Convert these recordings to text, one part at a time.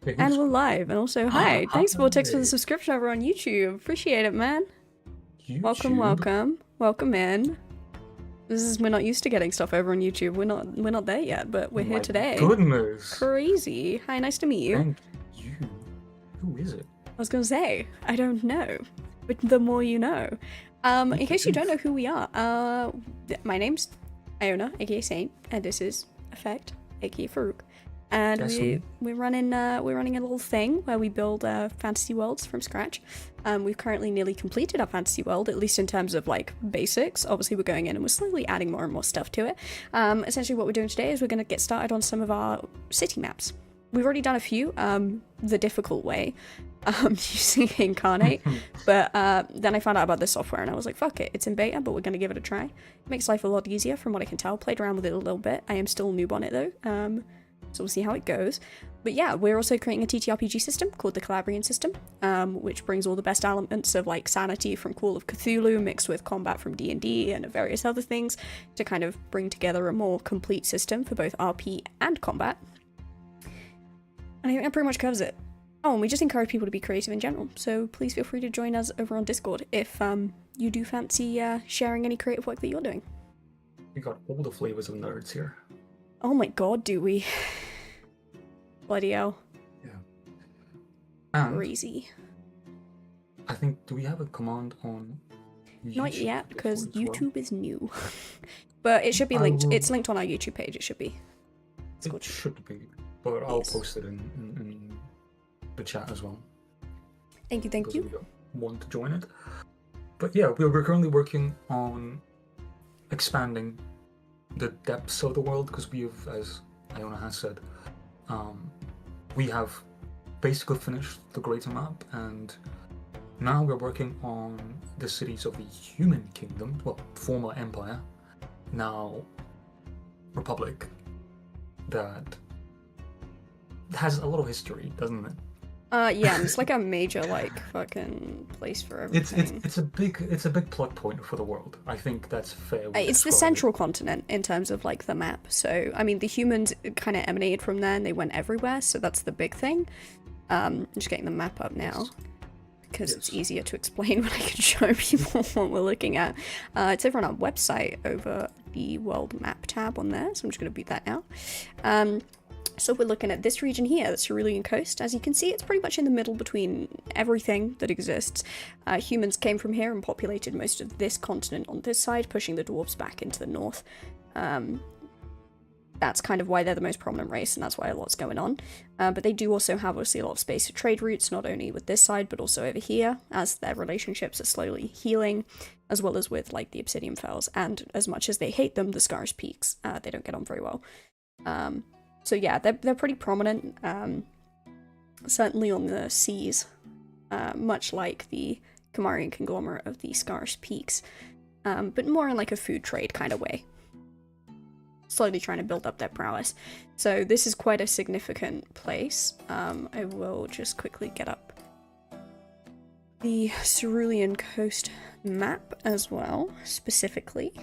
And we're live. And also, hi. Thanks for for the Hi. subscription over on YouTube. Appreciate it, man. Welcome, YouTube. welcome. Welcome in. We're not used to getting stuff over on YouTube. We're not there yet, but we're here My today. goodness. Crazy. Hi, nice to meet you. Thank you. Who is it? I was gonna say, I don't know. But the more you know. In case you don't know who we are, my name's Iona, aka Saint, and this is Effect, aka Farouk. And we're running a little thing where we build fantasy worlds from scratch. We've currently nearly completed our fantasy world, at least in terms of like basics. Obviously, we're going in and we're slowly adding more and more stuff to it. Essentially, what we're doing today is we're going to get started on some of our city maps. We've already done a few, the difficult way, using Incarnate, but then I found out about this software and I was like, fuck it, it's in beta, but we're going to give it a try. It makes life a lot easier from what I can tell. Played around with it a little bit. I am still a noob on it though. So we'll see how it goes. But yeah, we're also creating a TTRPG system called the Calabrian system, which brings all the best elements of like sanity from Call of Cthulhu mixed with combat from D&D and various other things to kind of bring together a more complete system for both RP and combat. And I think that pretty much covers it. Oh, and we just encourage people to be creative in general, so please feel free to join us over on Discord if you do fancy sharing any creative work that you're doing. We got all the flavors of nerds here. Oh my god, do we? Bloody hell. Yeah. And crazy. I think, do we have a command on YouTube? Not yet, because YouTube is new. But it should be linked. It's linked on our YouTube page, it should be. It should be, but I'll post it in the chat as well. Thank you. We don't want to join it. But yeah, we're currently working on expanding the depths of the world, because we have, as Iona has said, we have basically finished the greater map, and now we're working on the cities of the human kingdom, well, former empire, now republic, that has a lot of history, doesn't it? Yeah, and it's like a major like fucking place for everything. It's a big plot point for the world. I think that's fair. It's the central continent in terms of like the map. So I mean, the humans kind of emanated from there, and they went everywhere. So that's the big thing. I'm just getting the map up now because it's easier to explain when I can show people what we're looking at. It's over on our website over the world map tab on there. So I'm just going to beat that now. So we're looking at this region here, the Cerulean Coast. As you can see, it's pretty much in the middle between everything that exists. Humans came from here and populated most of this continent on this side, pushing the dwarves back into the north. That's kind of why they're the most prominent race, and that's why a lot's going on. But they do also have, obviously, a lot of space for trade routes, not only with this side, but also over here, as their relationships are slowly healing, as well as with, like, the Obsidian Fells. And as much as they hate them, the Scar's Peaks, they don't get on very well. So yeah, they're pretty prominent, certainly on the seas, much like the Camarian conglomerate of the Scar's Peaks, but more in like a food trade kind of way. Slowly trying to build up their prowess. So this is quite a significant place. I will just quickly get up the Cerulean Coast map as well, specifically,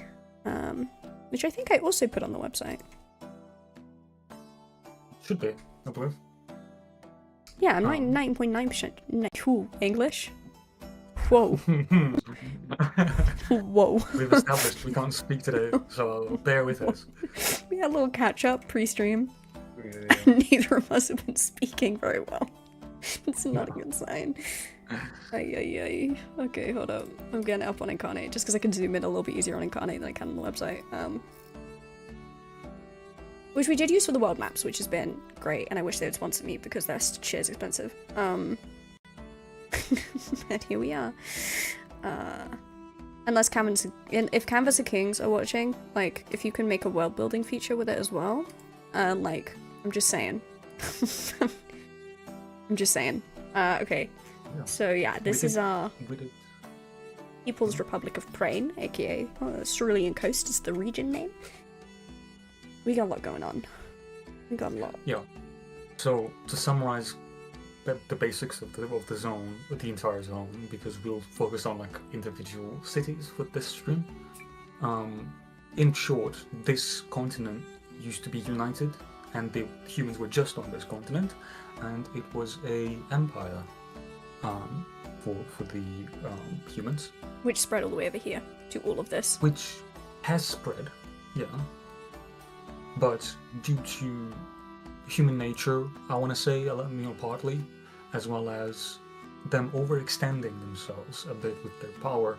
which I think I also put on the website. Should be, I believe. Yeah, 99.9% English. Whoa. Whoa. We've established we can't speak today, so bear with us. We had a little catch up pre-stream. Yeah. Neither of us have been speaking very well. It's not a good sign. Ay. Okay, hold up. I'm getting it up on Incarnate just because I can zoom in a little bit easier on Incarnate than I can on the website. Which we did use for the world maps, which has been great, and I wish they would sponsor me because their shit's expensive. And here we are. Unless if Canvas of Kings are watching, like, if you can make a world building feature with it as well, like, I'm just saying. I'm just saying. Okay. Yeah. So yeah, this is our People's Republic of Prain, aka Cerulean Coast is the region name. We got a lot going on. We got a lot. Yeah. So to summarize the basics of the zone, the entire zone, because we'll focus on like individual cities with this stream. In short, this continent used to be united and the humans were just on this continent, and it was a empire for the humans, Which spread all the way over here to all of this. which has spread, yeah. But due to human nature, I want to say, partly, as well as them overextending themselves a bit with their power,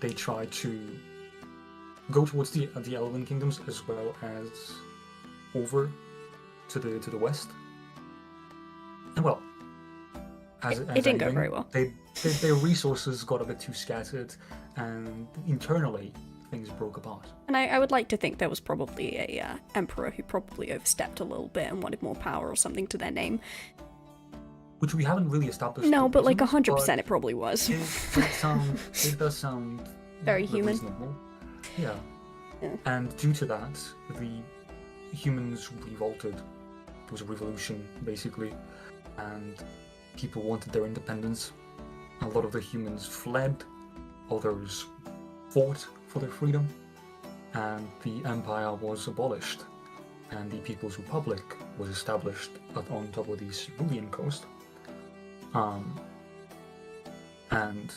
they try to go towards the Elven kingdoms as well as over to the west. And well, It didn't go very well. Their resources got a bit too scattered, and internally things broke apart. And I would like to think there was probably a emperor who probably overstepped a little bit and wanted more power or something to their name. Which we haven't really established. No, but like reasons, 100% it probably was. It does sound Very human. reasonable. Yeah. Yeah. And due to that, the humans revolted. It was a revolution, basically, and people wanted their independence. A lot of the humans fled, others fought for their freedom, and the empire was abolished, and the People's Republic was established on top of the Cerulean coast. And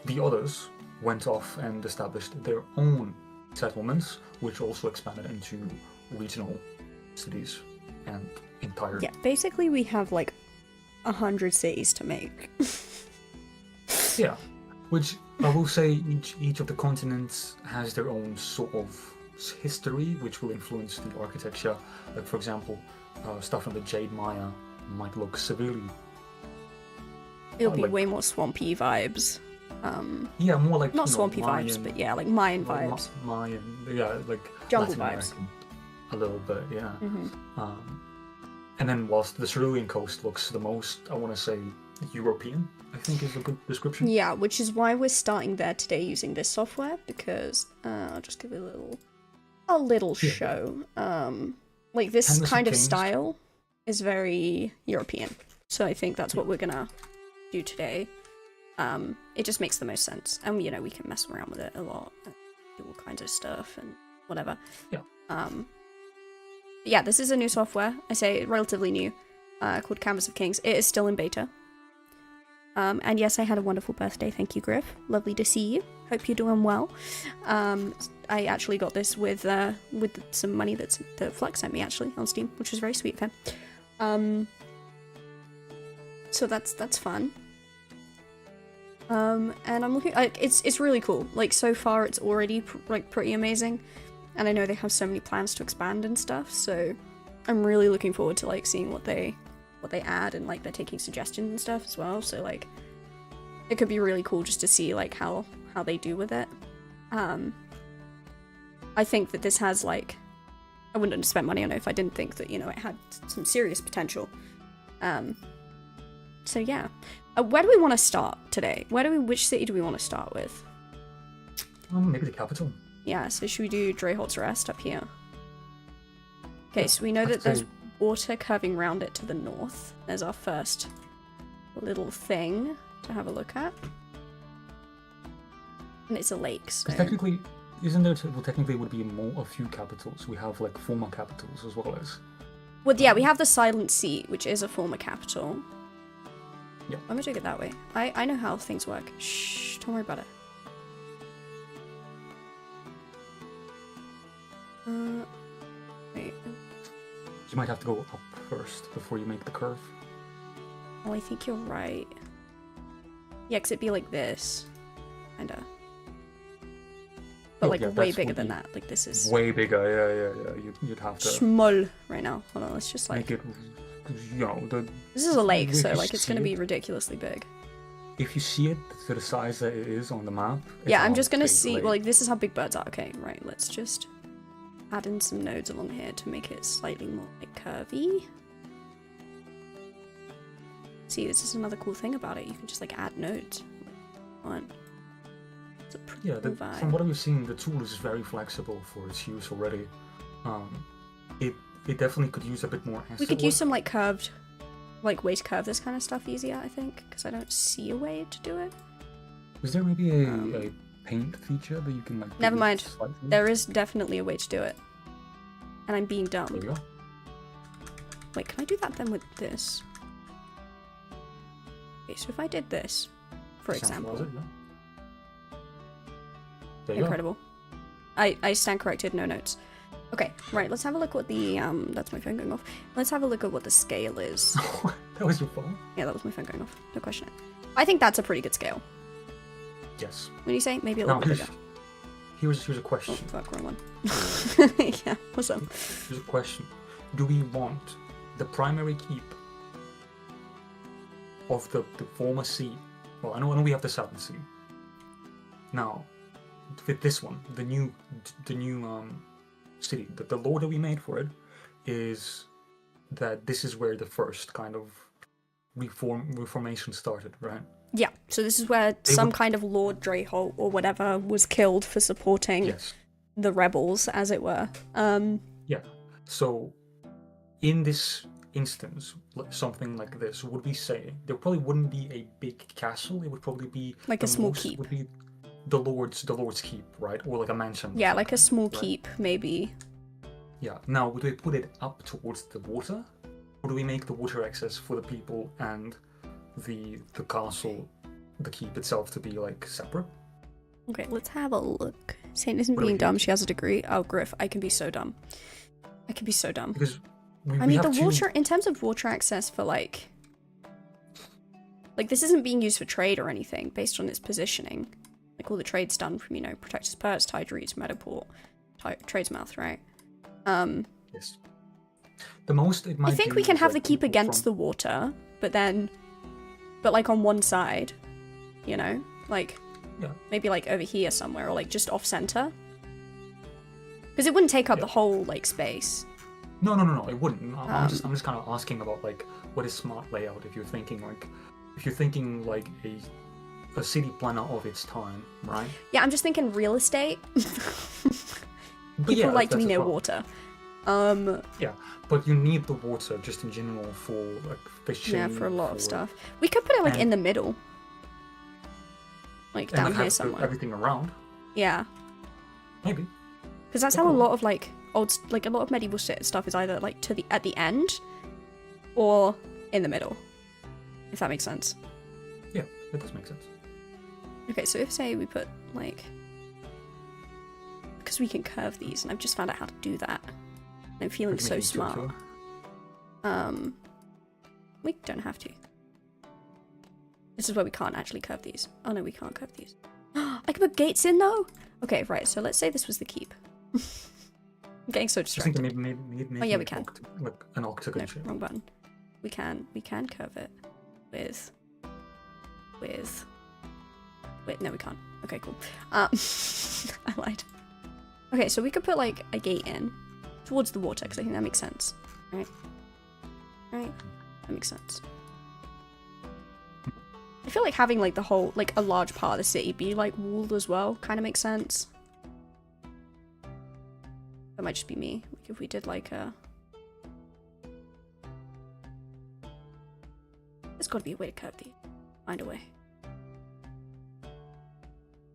the others went off and established their own settlements, which also expanded into regional cities and entire. Yeah, basically we have like 100 cities to make. Yeah, which I will say each of the continents has their own sort of history, which will influence the architecture. Like, for example, stuff in the Jade Maya might look severely. It'll be way more swampy vibes. Yeah, more like not swampy Mayan, vibes, but yeah, like Mayan vibes. Mayan, yeah, like Jungle Latin vibes. American, a little bit, yeah. Mm-hmm. And then whilst the Cerulean coast looks the most, I want to say, European, I think is a good description. Yeah, which is why we're starting there today using this software, because I'll just give it a little show. Like this kind of style is very European, so I think that's what we're gonna do today. It just makes the most sense, and we can mess around with it a lot, and do all kinds of stuff and whatever. Yeah. Yeah, this is a new software. I say relatively new, called Canvas of Kings. It is still in beta. And yes, I had a wonderful birthday. Thank you, Griff. Lovely to see you. Hope you're doing well. I actually got this with some money that Flex sent me actually on Steam, which was very sweet of him. So that's fun. And I'm looking. It's really cool. Like so far, it's already pretty amazing. And I know they have so many plans to expand and stuff. So I'm really looking forward to seeing what they add, and they're taking suggestions and stuff as well. So it could be really cool just to see how they do with it. I think that this has I wouldn't have spent money on it if I didn't think that it had some serious potential. So yeah, where do we want to start today? Which city do we want to start with? Maybe the capital. Yeah, so should we do Dreyholt's Rest up here? Okay, so we know that there's water curving round it to the north. There's our first little thing to have a look at. And it's a lake, so... Technically, isn't there... Well, technically it would be a few capitals. We have, former capitals as well as... Well, yeah, we have the Silent Sea, which is a former capital. Yeah. Let me take it that way. I know how things work. Shh, don't worry about it. Wait. You might have to go up first before you make the curve. Oh, I think you're right. Yeah, because it'd be like this. Kinda. But way bigger than that. This is... Way bigger, yeah. You'd have to... Small right now. Hold on, let's just Make it, This is a lake, so it's gonna be ridiculously big. If you see it to the size that it is on the map... Yeah, I'm just gonna see... Well, this is how big birds are. Okay, right, let's just... add in some nodes along here to make it slightly more curvy. See, this is another cool thing about it. You can just add nodes. Fun. It's a pretty cool vibe. From what we've seen, the tool is very flexible for its use already. It definitely could use a bit more asset. We could use some curved, way to curve this kind of stuff easier, I think, because I don't see a way to do it. Is there maybe a paint feature that you can Never mind. There is definitely a way to do it. And I'm being dumb. There you go. Wait, can I do that then with this? Okay, so if I did this, for example. Centralize it, yeah. There you Incredible. I stand corrected, no notes. Okay, right, let's have a look what the, that's my phone going off. Let's have a look at what the scale is. go. That was your phone? Yeah, that was my phone going off. No question. I think that's a pretty good scale. Yes. What do you say? Maybe a little bit bigger. Here's a question. Oh, fuck, wrong one. Yeah, what's up? Here's a question. Do we want the primary keep of the former sea? Well, I know we have the southern sea. Now, with this one, the new city, the lore that we made for it is that this is where the first kind of reformation started, right? Yeah, so this is where some kind of Lord Dreyholt or whatever was killed for supporting the rebels, as it were. Yeah, so in this instance, something like this, would we say there probably wouldn't be a big castle? It would probably be like a small keep. Would be the Lord's keep, right? Or like a mansion. Yeah, like a small keep, maybe. Yeah. Now, would we put it up towards the water, or do we make the water access for the people and the castle, the keep itself, to be like separate? Okay, let's have a look. Saint isn't being dumb. She has a degree. Oh, Griff, I can be so dumb. I can be so dumb. Because I mean, the water, in terms of water access for like this isn't being used for trade or anything based on its positioning. Like all the trade's done from, Protector's Perch, Tide Reach, Meadowport, Tradesmouth, right? Yes. The most it might I think we can have the keep against the water, but like on one side, like maybe like over here somewhere, or like just off center, because it wouldn't take up the whole like space. No, it wouldn't. I'm just kind of asking about like what is smart layout if you're thinking like a city planner of its time, right? Yeah, I'm just thinking real estate. People like to be near water. Yeah, but you need the water just in general for like fishing. Yeah, for a lot of stuff. We could put it like in the middle, like down here somewhere. Everything around. Yeah. Maybe. Because that's how a lot of like a lot of medieval stuff is either like at the end, or in the middle. If that makes sense. Yeah, it does make sense. Okay, so if say we put like, because we can curve these, and I've just found out how to do that. I'm feeling so smart. We don't have to. This is where we can't actually curve these. Oh no, we can't curve these. I can put gates in though? Okay, right, so let's say this was the keep. I'm getting so distracted. Maybe oh yeah, we can. Like an octagon. No, wrong button. We can curve it with... Wait, no we can't. Okay, cool. I lied. Okay, so we could put like a gate in towards the water, because I think that makes sense. Right? That makes sense. I feel like having like the whole, like a large part of the city be like walled as well kind of makes sense. That might just be me. Like if we did like a... There's gotta be a way to curve these. Find a way.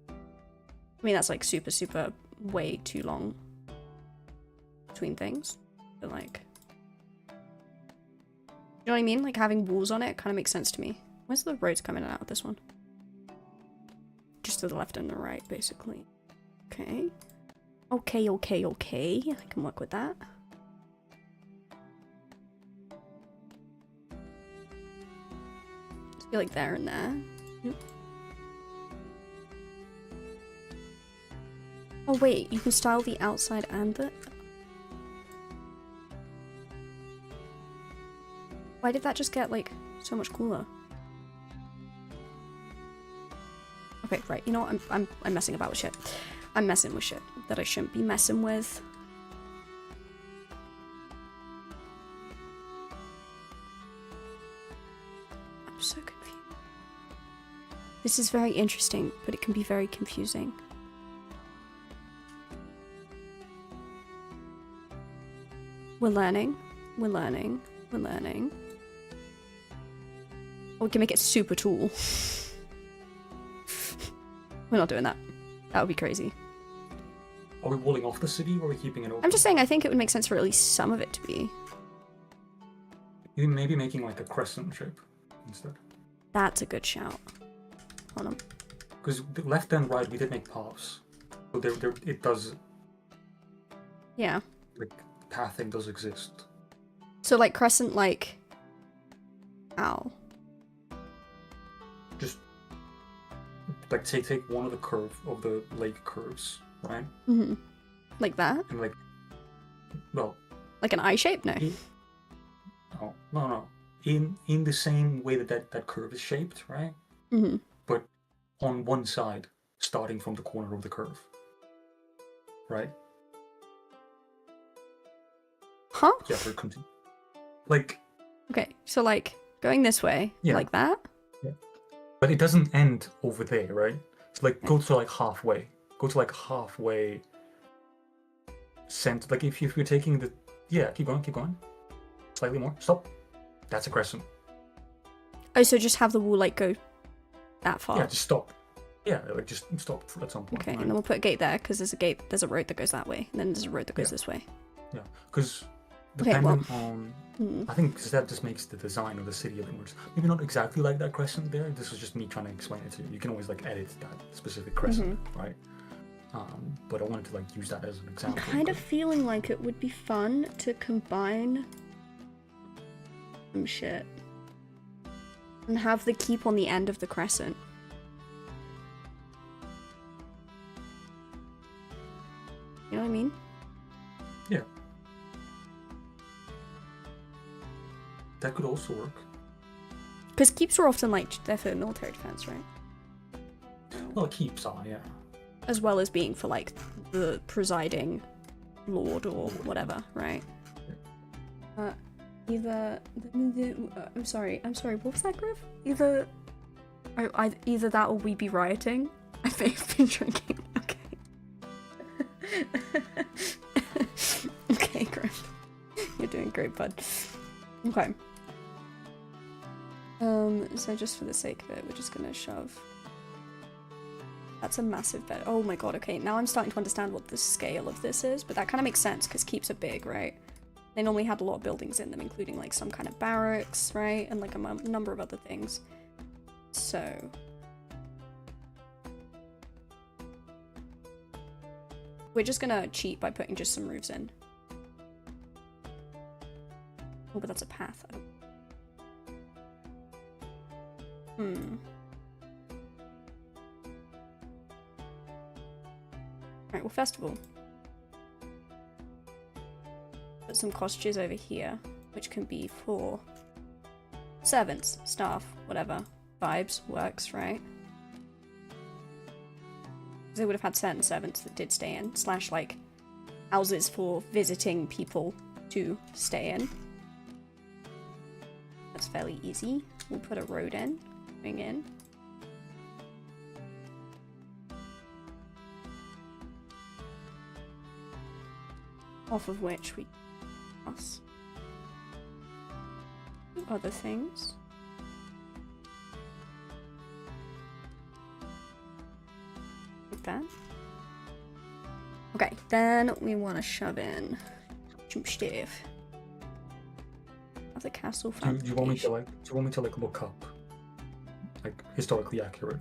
I mean, that's like super way too long between things. But like... You know what I mean? Like having walls on it kind of makes sense to me. Where's the roads coming out of this one? Just to the left and the right, basically. Okay. Okay. I can work with that. Just be like there and there. Yep. Oh wait, you can style the outside and the... Why did that just get like so much cooler? Okay, right. You know what? I'm messing about with shit. I'm messing with shit that I shouldn't be messing with. I'm so confused. This is very interesting, but it can be very confusing. We're learning. We're learning. We're learning. Or we can make it super tall. We're not doing that. That would be crazy. Are we walling off the city, or are we keeping it open? I'm just saying, I think it would make sense for at least some of it to be. You maybe making like a crescent shape instead. That's a good shout. Hold on. Because left and right we did make paths, so it does, Yeah. like, pathing does exist. So like crescent, like, ow. Just like take one of the curve of the lake curves, right? Mm-hmm. Like that? And like, well, Like an eye shape? No. no. In the same way that curve is shaped, right? Mm-hmm. But on one side, starting from the corner of the curve, right? Huh? Yeah, for continue. Like, Okay, so like going this way, yeah, like that? yeah. But it doesn't end over there, right? It's like go to like halfway. Go to like halfway center. Like if you're taking the, yeah, keep going. Slightly more. Stop. That's a crescent. Oh, so just have the wall like go that far? Yeah, just stop. Yeah, like just stop at some point. Okay, right? and then we'll put a gate there because there's a road that goes that way, and then there's a road that goes this way. Yeah, because Okay, well, dependent on, I think because that just makes the design of the city a bit more, maybe not exactly like that crescent there. This is just me trying to explain it to you. You can always like edit that specific crescent, right? But I wanted to like use that as an example. I'm kind of feeling like it would be fun to combine some shit and have the keep on the end of the crescent. You know what I mean? Yeah. That could also work. Because keeps are often like they're for military defense, right? Well, it keeps on, yeah. As well as being for like the presiding lord or whatever, right? I'm sorry. What was that, Griff? Either that or we be rioting. I think I've been drinking. Okay. Okay, Griff. You're doing great, bud. Okay. So just for the sake of it, we're just gonna shove. That's a massive bed. Oh my god, okay, now I'm starting to understand what the scale of this is, but that kind of makes sense because keeps are big, right? They normally had a lot of buildings in them, including like some kind of barracks, right? And like a number of other things. So... we're just gonna cheat by putting just some roofs in. Oh, but that's a path. Alright, well, festival. Put some cottages over here, which can be for servants, staff, whatever. Vibes, works, right? They would have had certain servants that did stay in, / like houses for visiting people to stay in. That's fairly easy. We'll put a road in, bring in. Off of which we pass other things. Like that. Okay, then we want to shove in some stuff. Of the castle Do you want me to like look up like historically accurate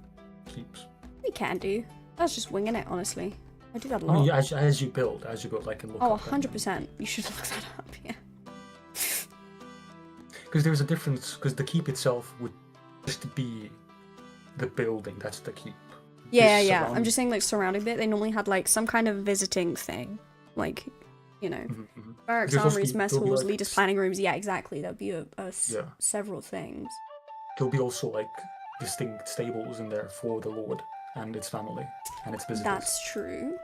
keeps? We can do. That's just winging it, honestly. I do that a I lot. mean, as you build, I can look Oh, up. 100%. You should look that up, yeah. Because there's a difference, because the keep itself would just be the building, that's the keep. Yeah. I'm just saying, like, surrounding bit, they normally had, like, some kind of visiting thing. Like, you know, barracks, armories, mess halls, like, leaders' planning rooms. Yeah, exactly. There'd be several things. There'll be also, like, distinct stables in there for the Lord and its family and its visitors. That's true.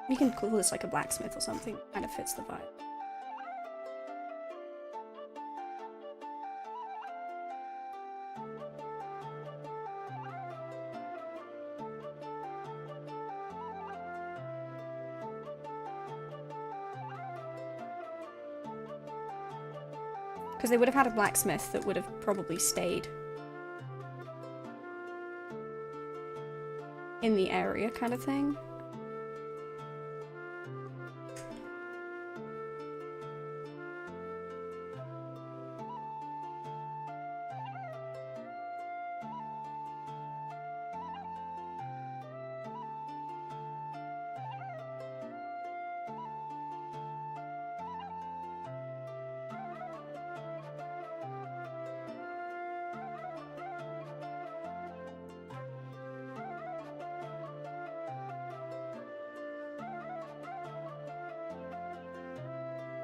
You can call this like a blacksmith or something. Kind of fits the vibe. Because they would have had a blacksmith that would have probably stayed in the area kind of thing.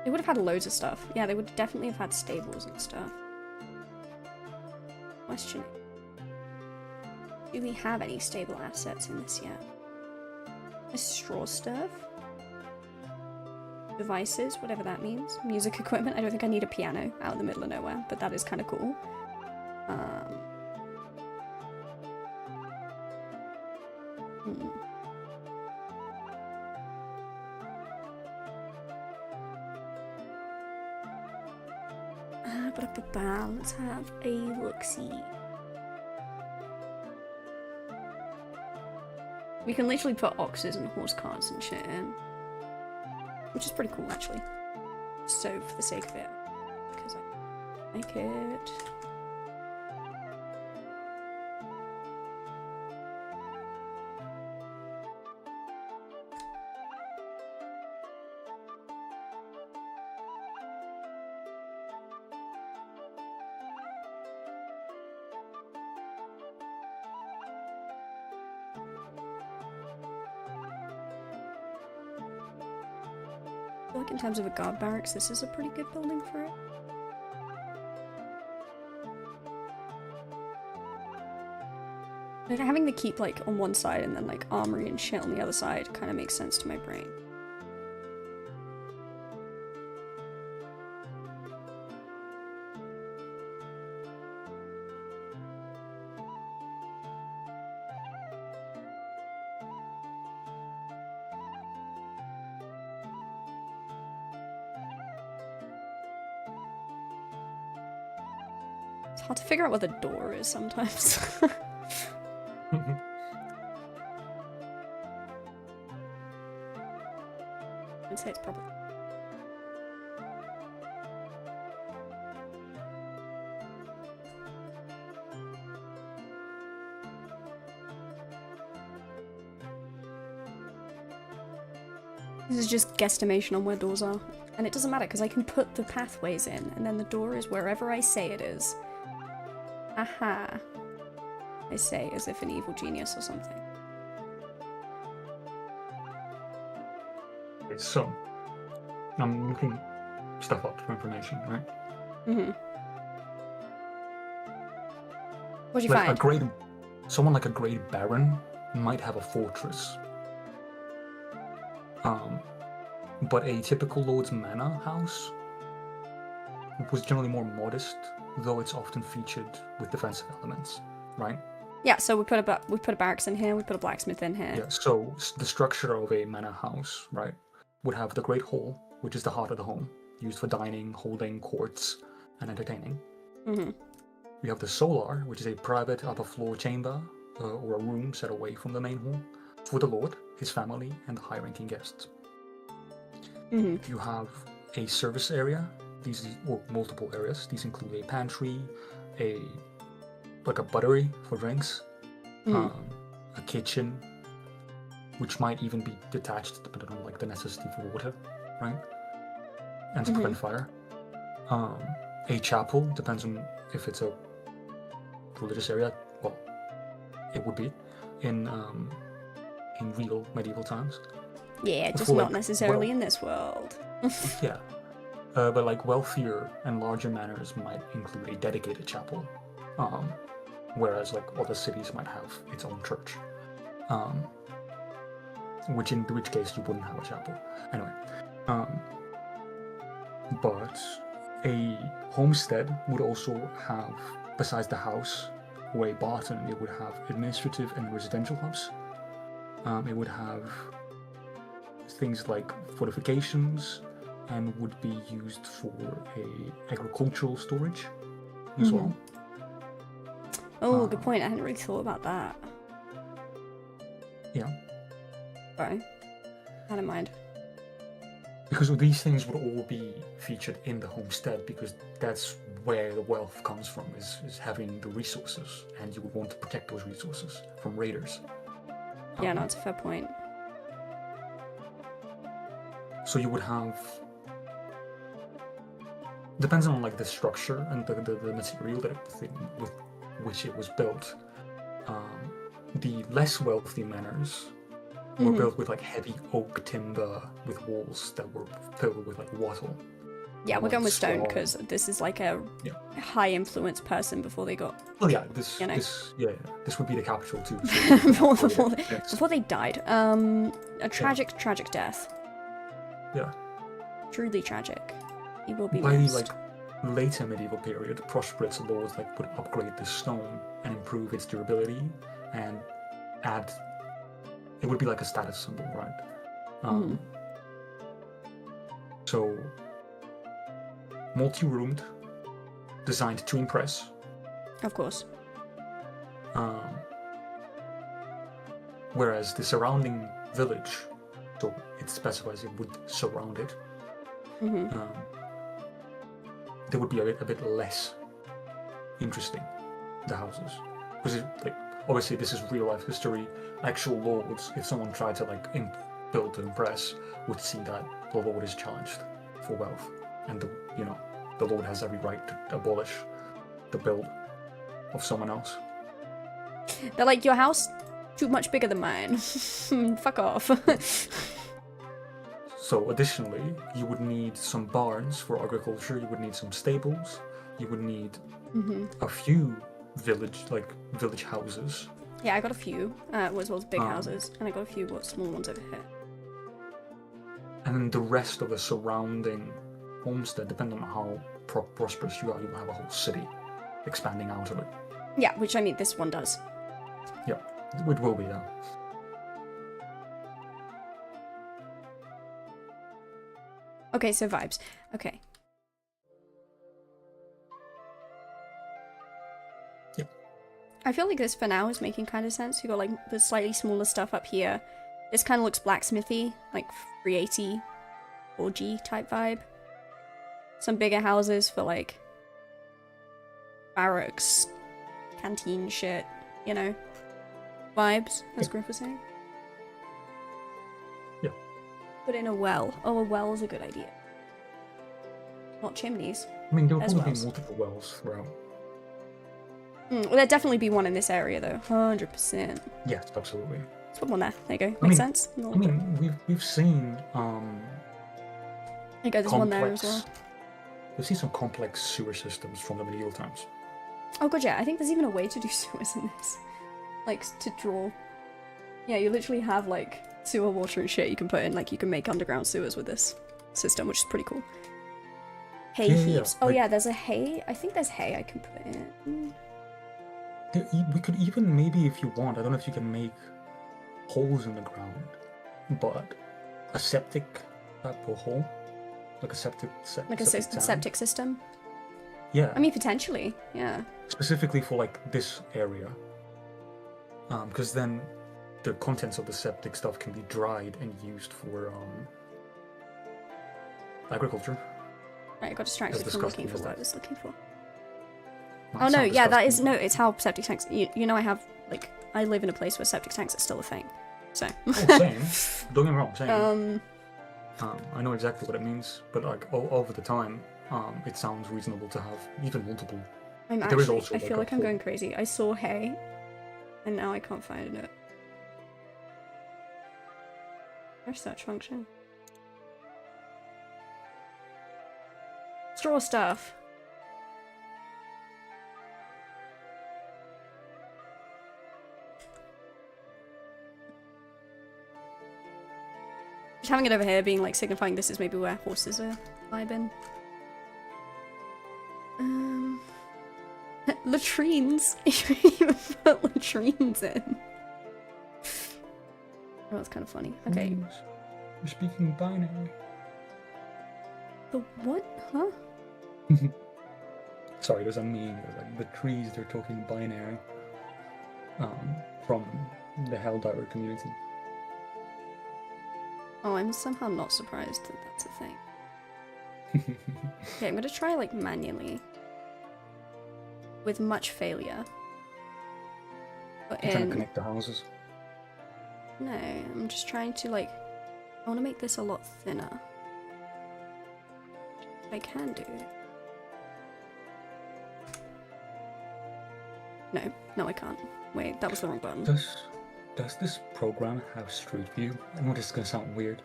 They would have had loads of stuff. Yeah, they would definitely have had stables and stuff. Question. Do we have any stable assets in this yet? A straw stuff? Devices, whatever that means. Music equipment. I don't think I need a piano out in the middle of nowhere, but that is kind of cool. Let's have a look-see. We can literally put oxes and horse carts and shit in. Which is pretty cool, actually. So, for the sake of it. Because I like it. Like in terms of a guard barracks, this is a pretty good building for it. Like having the keep like on one side and then like armory and shit on the other side kind of makes sense to my brain. It's hard to figure out what the door is sometimes. I'd say it's probably... This is just guesstimation on where doors are. And it doesn't matter because I can put the pathways in and then the door is wherever I say it is. Aha. I say as if an evil genius or something. So, I'm looking stuff up for information, right? Mm-hmm. What'd you find? Someone like a great baron might have a fortress. But a typical lord's manor house was generally more modest, though it's often featured with defensive elements, right? Yeah, so we put a barracks in here, we put a blacksmith in here. Yeah, so the structure of a manor house, right, would have the great hall, which is the heart of the home, used for dining, holding courts, and entertaining. Mm-hmm. We have the solar, which is a private upper floor chamber, or a room set away from the main hall, for the lord, his family, and high-ranking guests. Mm-hmm. You have a service area, or multiple areas. These include a pantry, a buttery for drinks, a kitchen, which might even be detached depending on like the necessity for water, right? And to prevent fire. A chapel depends on if it's a religious area. Well, it would be in real medieval times. Yeah, just not necessarily in this world. Yeah. But like wealthier and larger manors might include a dedicated chapel, whereas like other cities might have its own church, in which case you wouldn't have a chapel. Anyway, but a homestead would also have, besides the house or a barton, it would have administrative and residential hubs. It would have things like fortifications, and would be used for a agricultural storage as well. Oh, good point. I hadn't really thought about that. Yeah. Sorry. Not in mind. Because these things would all be featured in the homestead, because that's where the wealth comes from, is having the resources, and you would want to protect those resources from raiders. Yeah, no, it's a fair point. So you would have, depends on like the structure and the material with which it was built. The less wealthy manors were built with like heavy oak timber with walls that were filled with like wattle. Yeah, we're like going with stone straw. because this is like a high influence person before they got. Well, yeah, this would be the capital too. So before they died. A tragic death. Yeah. Truly tragic. He will be By missed. the like later medieval period, prosperous lords like would upgrade the stone and improve its durability and add. It would be like a status symbol, right? So multi-roomed, designed to impress. Of course. Whereas the surrounding village, so it specifies it would surround it. They would be a bit less interesting, the houses, because like obviously this is real life history. Actual lords, if someone tried to like build to impress, would see that the lord is challenged for wealth, and the lord has every right to abolish the build of someone else. They're like, your house too much bigger than mine. Fuck off. So additionally, you would need some barns for agriculture, you would need some stables, you would need a few village houses. Yeah, I got a few, as well as big houses, and I got a few small ones over here. And then the rest of the surrounding homestead, depending on how prosperous you are, you will have a whole city expanding out of it. Yeah, which I mean, this one does. Yeah, it will be, yeah. Okay, so vibes. Okay. Yep. I feel like this for now is making kind of sense. You got like the slightly smaller stuff up here. This kind of looks blacksmithy, like 380 4G type vibe. Some bigger houses for like barracks, canteen shit, you know, vibes, as Griff was saying. Yeah. Put in a well. Oh, a well is a good idea. Not chimneys. I mean, there will as probably wells. be multiple wells throughout. Well, there'd definitely be one in this area, though. 100%. Yes, absolutely. Let's put one there. There you go. I Makes mean- sense? I mean, we've seen There you go, there's one there as well. We've seen some complex sewer systems from the medieval times. Oh god, yeah, I think there's even a way to do sewers in this. Like, to draw. Yeah, you literally have, like, sewer water and shit you can put in. Like, you can make underground sewers with this system, which is pretty cool. Hay heaps. Oh like- yeah, there's a hay. I think there's hay I can put in. We could even, maybe if you want, I don't know if you can make holes in the ground, but a septic type of hole, like a septic Like a tank. septic system. Yeah, I mean, potentially, yeah. specifically for like this area, because then the contents of the septic stuff can be dried and used for agriculture. Right, I got distracted As from discussed looking for what I before. was looking for. Might Oh no, sound yeah, that is, disgusting. no, it's how septic tanks, you know I have, like, I live in a place where septic tanks are still a thing, so. Oh, same. Don't get me wrong, same. Um, I know exactly what it means, but like over the time, it sounds reasonable to have even multiple. I'm There is actually, also, I like, feel a like I'm whole- going crazy. I saw hay, and now I can't find it. Where's search function? Straw stuff. Just having it over here being like signifying this is maybe where horses are vibing. Latrines. You even put latrines in. Oh, that's kind of funny. Okay. We're speaking binary. The what? Huh? Sorry, there's a meme. Like the trees, they're talking binary. From the Helldiver community. Oh, I'm somehow not surprised that that's a thing. Okay, I'm gonna try like manually. With much failure. Put I'm trying in... to connect the houses. No, I'm just trying to like... I want to make this a lot thinner. I can do. No, I can't. Wait, that was the wrong button. Does this program have Street View? I know this is gonna sound weird.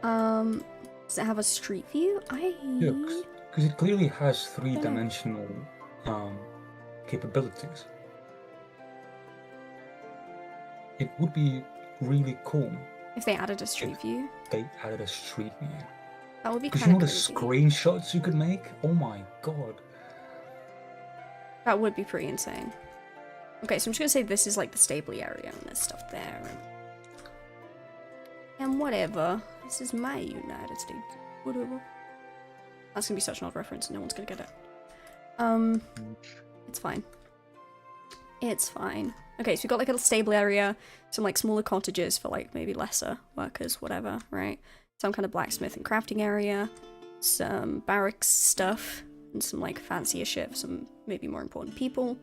Does it have a street view? Yeah, because it clearly has three-dimensional capabilities. It would be really cool if they added a street view. They added a street view. That would be Because kind you of know the crazy. screenshots you could make? Oh my god. That would be pretty insane. Okay, so I'm just gonna say this is like the Stabley area and there's stuff there and whatever. This is my United States. Whatever. That's gonna be such an odd reference and no one's gonna get it. It's fine. It's fine. Okay, so we've got like a little stable area, some like smaller cottages for like maybe lesser workers, whatever, right? Some kind of blacksmith and crafting area, some barracks stuff, and some like fancier shit for some maybe more important people.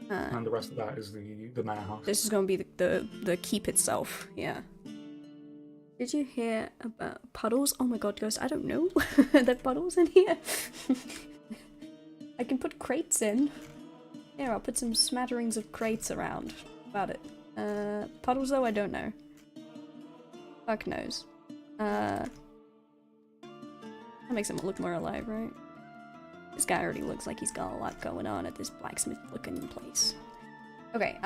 And the rest of that is the manor house. This is gonna be the keep itself, yeah. Did you hear about puddles? Oh my god, Ghost, I don't know. There are puddles in here. I can put crates in. Here, I'll put some smatterings of crates around. About it. Puddles though, I don't know. Fuck knows. That makes him look more alive, right? This guy already looks like he's got a lot going on at this blacksmith-looking place. Okay,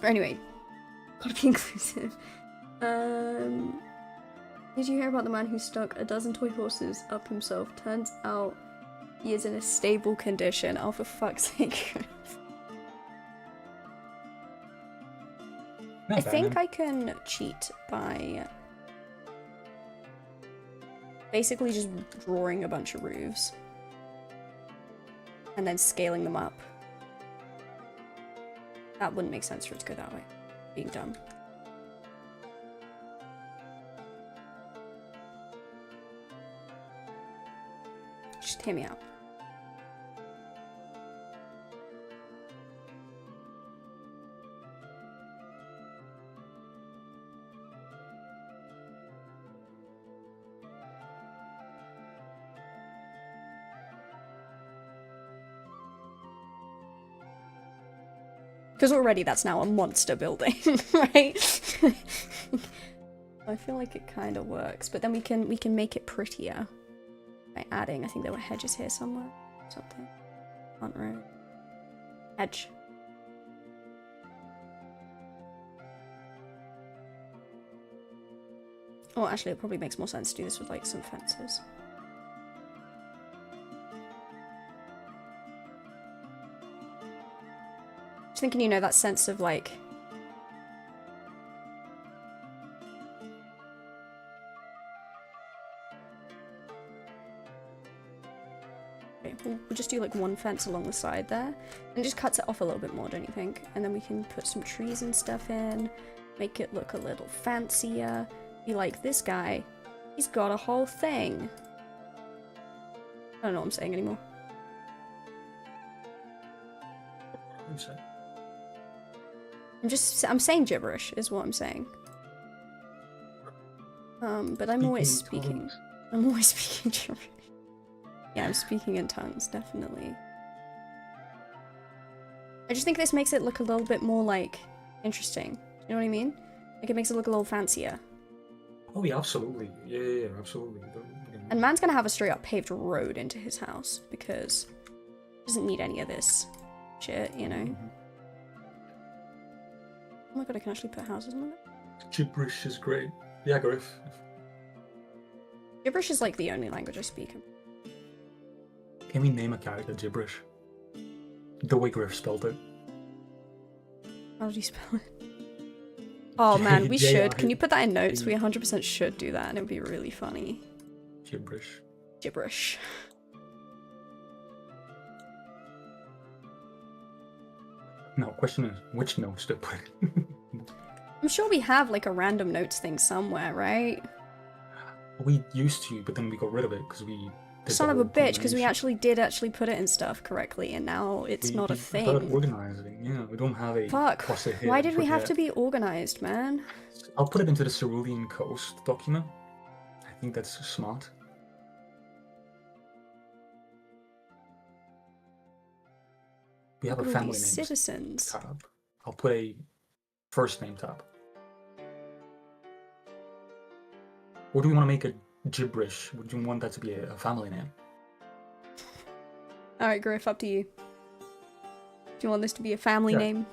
anyway. Gotta be inclusive. Did you hear about the man who stuck a dozen toy horses up himself? Turns out he is in a stable condition. Oh, for fuck's sake. I think I can cheat by basically just drawing a bunch of roofs and then scaling them up. That wouldn't make sense for it to go that way. Being dumb. Just hear me out. Because already that's now a monster building, right? I feel like it kind of works, but then we can make it prettier by adding. I think there were hedges here somewhere, something. Front row. Hedge. Oh, actually, it probably makes more sense to do this with like some fences. Just thinking, you know, that sense of like okay, we'll just do like one fence along the side there, and it just cuts it off a little bit more, don't you think? And then we can put some trees and stuff in, make it look a little fancier. Be like, this guy, he's got a whole thing. I don't know what I'm saying anymore. What do you say? I'm saying gibberish is what I'm saying. But I'm always speaking. I'm always speaking gibberish. Yeah, I'm speaking in tongues, definitely. I just think this makes it look a little bit more, like, interesting. You know what I mean? Like, it makes it look a little fancier. Oh yeah, absolutely. Yeah, absolutely. And man's gonna have a straight up paved road into his house, because he doesn't need any of this shit, you know? Mm-hmm. Oh my god, I can actually put houses on it. Gibberish is great. Yeah, Griff. Gibberish is like the only language I speak. Can we name a character gibberish? The way Griff spelled it. How did you spell it? Oh man, we should. Can you put that in notes? We 100% should do that, and it would be really funny. Gibberish. Gibberish. No, question is, which notes to put in? I'm sure we have like a random notes thing somewhere, right? We used to, but then we got rid of it because we did Son the of a whole bitch, because we combination. actually put it in stuff correctly, and now it's not a We started thing. organizing. Yeah, we don't have a Fuck. crosser here Why did we have yet. to be organized, man? I'll put it into the Cerulean Coast document. I think that's smart. We have Look a at all family these names citizens. tab. I'll put a first name tab. Or do we want to make it gibberish? Would you want that to be a family name? Alright, Griff, up to you. Do you want this to be a family Yeah. name?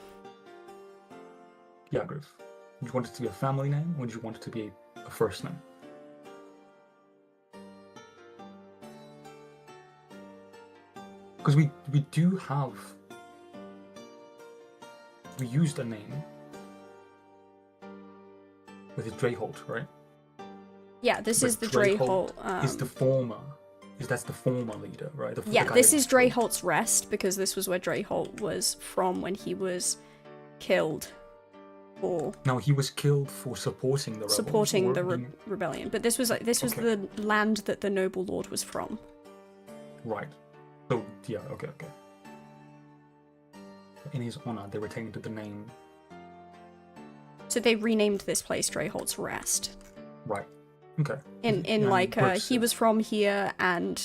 Yeah, Griff. Do you want it to be a family name, or do you want it to be a first name? Because we do have... We used a name with a Dreyholt, right? Yeah, this But is the Dreyholt. is the former. That's the former leader, right? Yeah, the guy this that is was killed. Dreyholt's Rest, because this was where Dreyholt was from when he was killed for No, he was killed for supporting the rebels. supporting the being- rebellion. But this was Okay. the land that the noble lord was from. Right. So, yeah, okay. In his honor, they retained the name. So they renamed this place Dreyholt's Rest. Right. Okay. In And like works he as- was from here and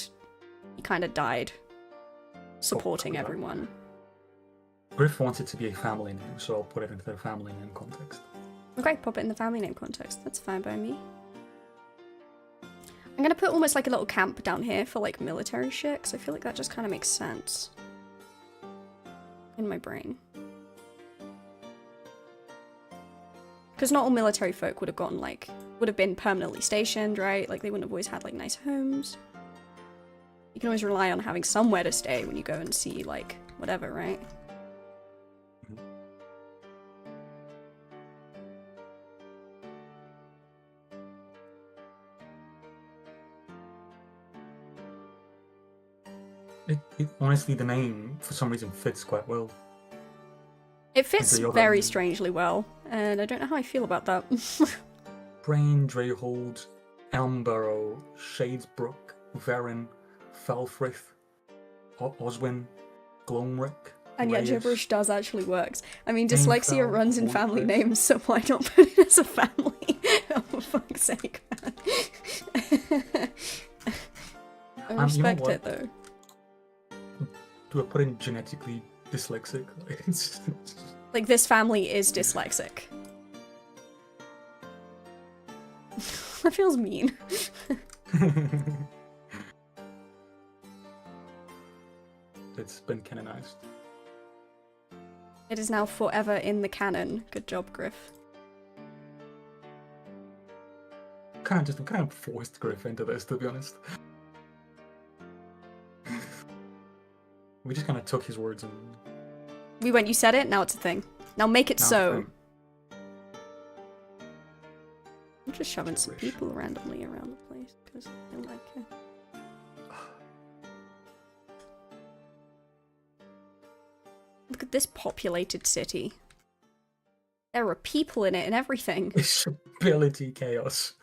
he kind of died supporting yeah. everyone. Griff wants it to be a family name, so I'll put it into the family name context. Okay, pop it in the family name context. That's fine by me. I'm gonna put almost like a little camp down here for like military shit, because I feel like that just kind of makes sense in my brain. Because not all military folk would have been permanently stationed, right? Like they wouldn't have always had like nice homes. You can always rely on having somewhere to stay when you go and see like whatever, right? Honestly, the name for some reason fits quite well. It fits the other very one. strangely well, and I don't know how I feel about that. Brain, Dreyhold, Elmborough, Shadesbrook, Verin, Felfrith, Oswin, Glomrick. And yet Reyes. gibberish does actually works. I mean, Ainfel, dyslexia runs in family Wardcliff. names, so why not put it as a family? Oh, for fuck's sake, man. I You know respect what? it, though. Do I put in genetically dyslexic? Like, this family is dyslexic. That feels mean. It's been canonized. It is now forever in the canon. Good job, Griff. Kind of forced Griff into this, to be honest. We just kind of took his words and... We went, you said it, now it's a thing. Now make it now so. thing. I'm just shoving some Gibberish. people randomly around the place, because I don't like it. Look at this populated city. There are people in it and everything. Disability chaos.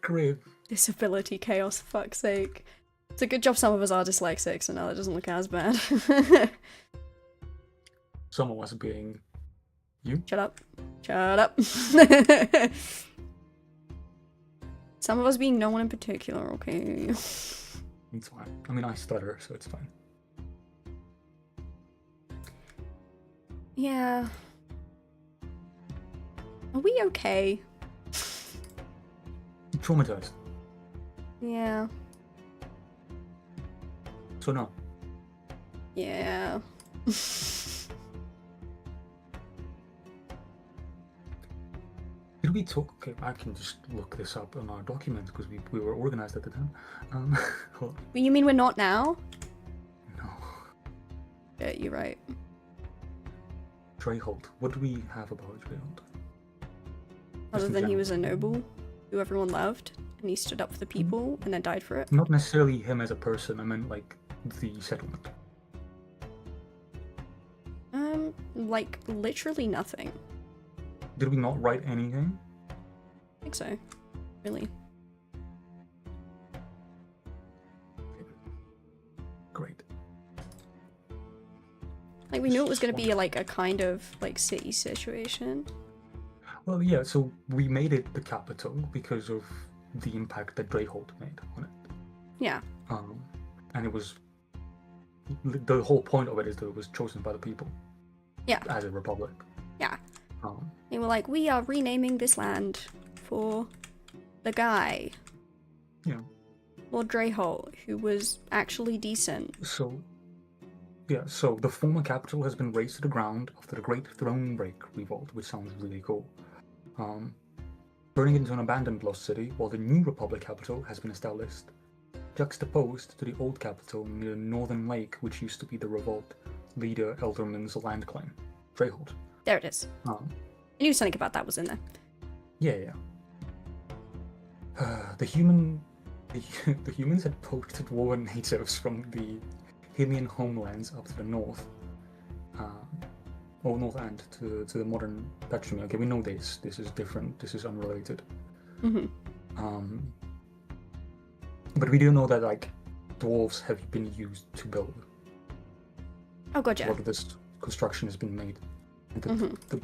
Griff. Disability chaos, fuck's sake. It's a good job some of us are dyslexic, so now that doesn't look as bad. Someone was being... You? Shut up. Shut up. Some of us being no one in particular, okay? It's fine. I mean, I stutter, so it's fine. Yeah. Are we okay? I'm traumatized. Yeah. So no. Yeah. Did we talk? Okay, I can just look this up on our documents because we were organized at the time. Hold on. You mean we're not now? No. Yeah, you're right. Dreyholt. What do we have about Dreyholt? Other in than he general. was a noble who everyone loved, and he stood up for the people and then died for it. Not necessarily him as a person. I meant like the settlement. like, literally nothing. Did we not write anything? I think so. Really. Great. Like, we knew it was going to be, like, a kind of, like, city situation. Well, yeah, so we made it the capital because of the impact that Dreyholt made on it. Yeah. And it was... The whole point of it is that it was chosen by the people. Yeah. As a republic. Yeah. They were like, we are renaming this land for the guy. Yeah. Lord Dreyholt, who was actually decent. So... Yeah, so the former capital has been razed to the ground after the Great Thronebreak Revolt, which sounds really cool. Turning it into an abandoned lost city, while the new Republic capital has been established, juxtaposed to the old capital near the northern lake, which used to be the revolt leader Elderman's land claim, Dreyholt. There it is. I knew something about that was in there. Yeah. The humans had poached dwarven natives from the Hymian homelands up to the north, north end to the modern Petromir. Okay, we know this. This is different. This is unrelated. But we do know that like dwarves have been used to build. Oh god, yeah. A lot of this construction has been made. The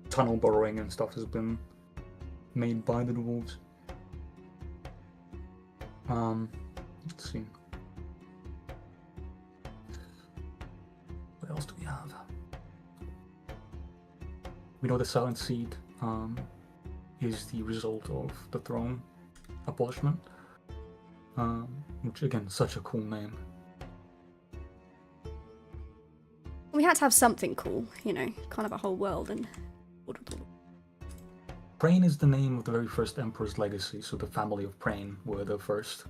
tunnel burrowing and stuff has been made by the dwarves. Let's see. What else do we have? We know the Silent Seed is the result of the throne abolishment, which again, such a cool name. We had to have something cool, you know, kind of a whole world and... Prain is the name of the very first Emperor's legacy, so the family of Prain were the first.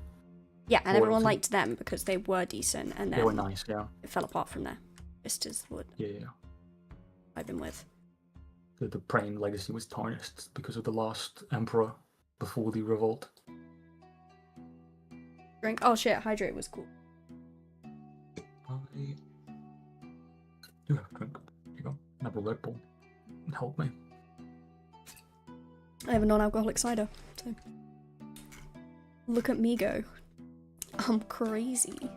Yeah, and everyone liked them because they were decent, and then they were nice, yeah. It fell apart from there. Just as what I've been with. The Prain legacy was tarnished because of the last Emperor before the revolt. Drink. Oh shit, hydrate was cool. I do have a drink. Here you go. Another Red Bull. Help me. I have a non-alcoholic cider, so... Look at me go. I'm crazy.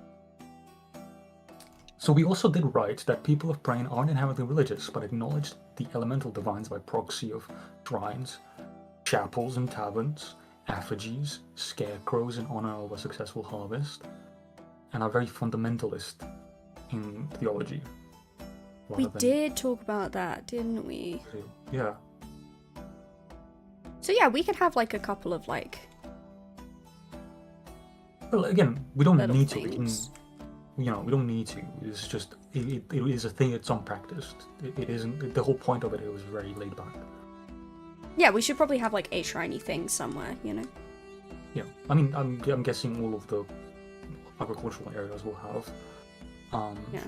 So we also did write that people of Prain aren't inherently religious, but acknowledged the elemental divines by proxy of shrines, chapels and taverns, effigies, scarecrows in honor of a successful harvest, and are very fundamentalist in theology. We did talk about that, didn't we? Yeah. So yeah, we could have like a couple of like... Well, again, we don't need to. Things. We don't need to. It's just, it is a thing that's unpracticed. It isn't, the whole point of it was very laid back. Yeah, we should probably have like a shiny thing somewhere, you know? Yeah, I mean, I'm guessing all of the agricultural areas will have. Yeah.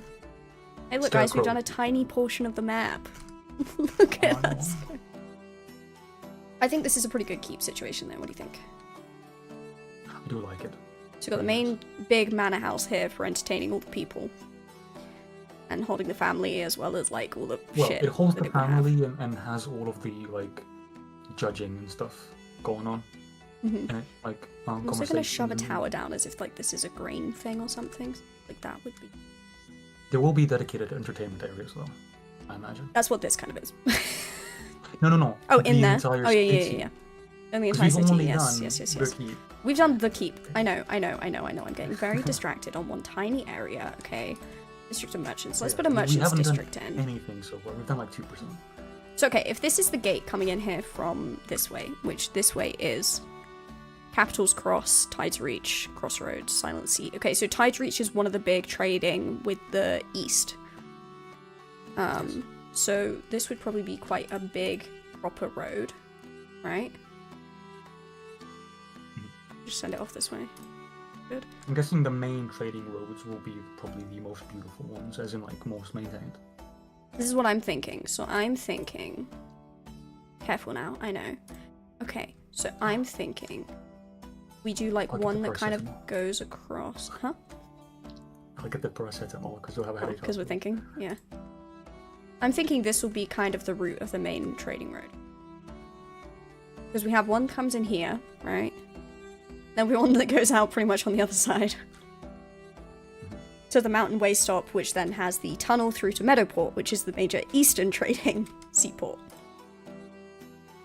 Hey look guys, we've done a tiny portion of the map. Look at us. I think this is a pretty good keep situation there, what do you think? I do like it. So we've got the main big manor house here for entertaining all the people. And holding the family as well as like all the shit. It holds the family and has all of the like judging and stuff going on. And it, like, I'm also gonna shove a tower down as if like this is a grain thing or something. Like that would be... There will be dedicated entertainment areas though, I imagine. That's what this kind of is. No. Oh, in there? Oh, yeah. In the entire city, yes. We've done the keep. I know. I'm getting very distracted on one tiny area, okay? District of Merchants. Let's put a Merchants district in. Anything so far. We've done like 2%. So, okay, if this is the gate coming in here from this way, which this way is Capital's Cross, Tides Reach, Crossroads, Silent Sea. Okay, so Tides Reach is one of the big trading with the east. So this would probably be quite a big, proper road, right? Just send it off this way. Good. I'm guessing the main trading roads will be probably the most beautiful ones, as in like most maintained. This is what I'm thinking. So I'm thinking... Careful now, I know. Okay, so I'm thinking... We do like one that kind of goes across... Huh? I'll get the paracetamol because you'll have a headache. Because we're thinking, yeah. I'm thinking this will be kind of the route of the main trading road. Because we have one that comes in here, right? Then we have one that goes out pretty much on the other side. To the mountain way stop, which then has the tunnel through to Meadowport, which is the major eastern trading seaport.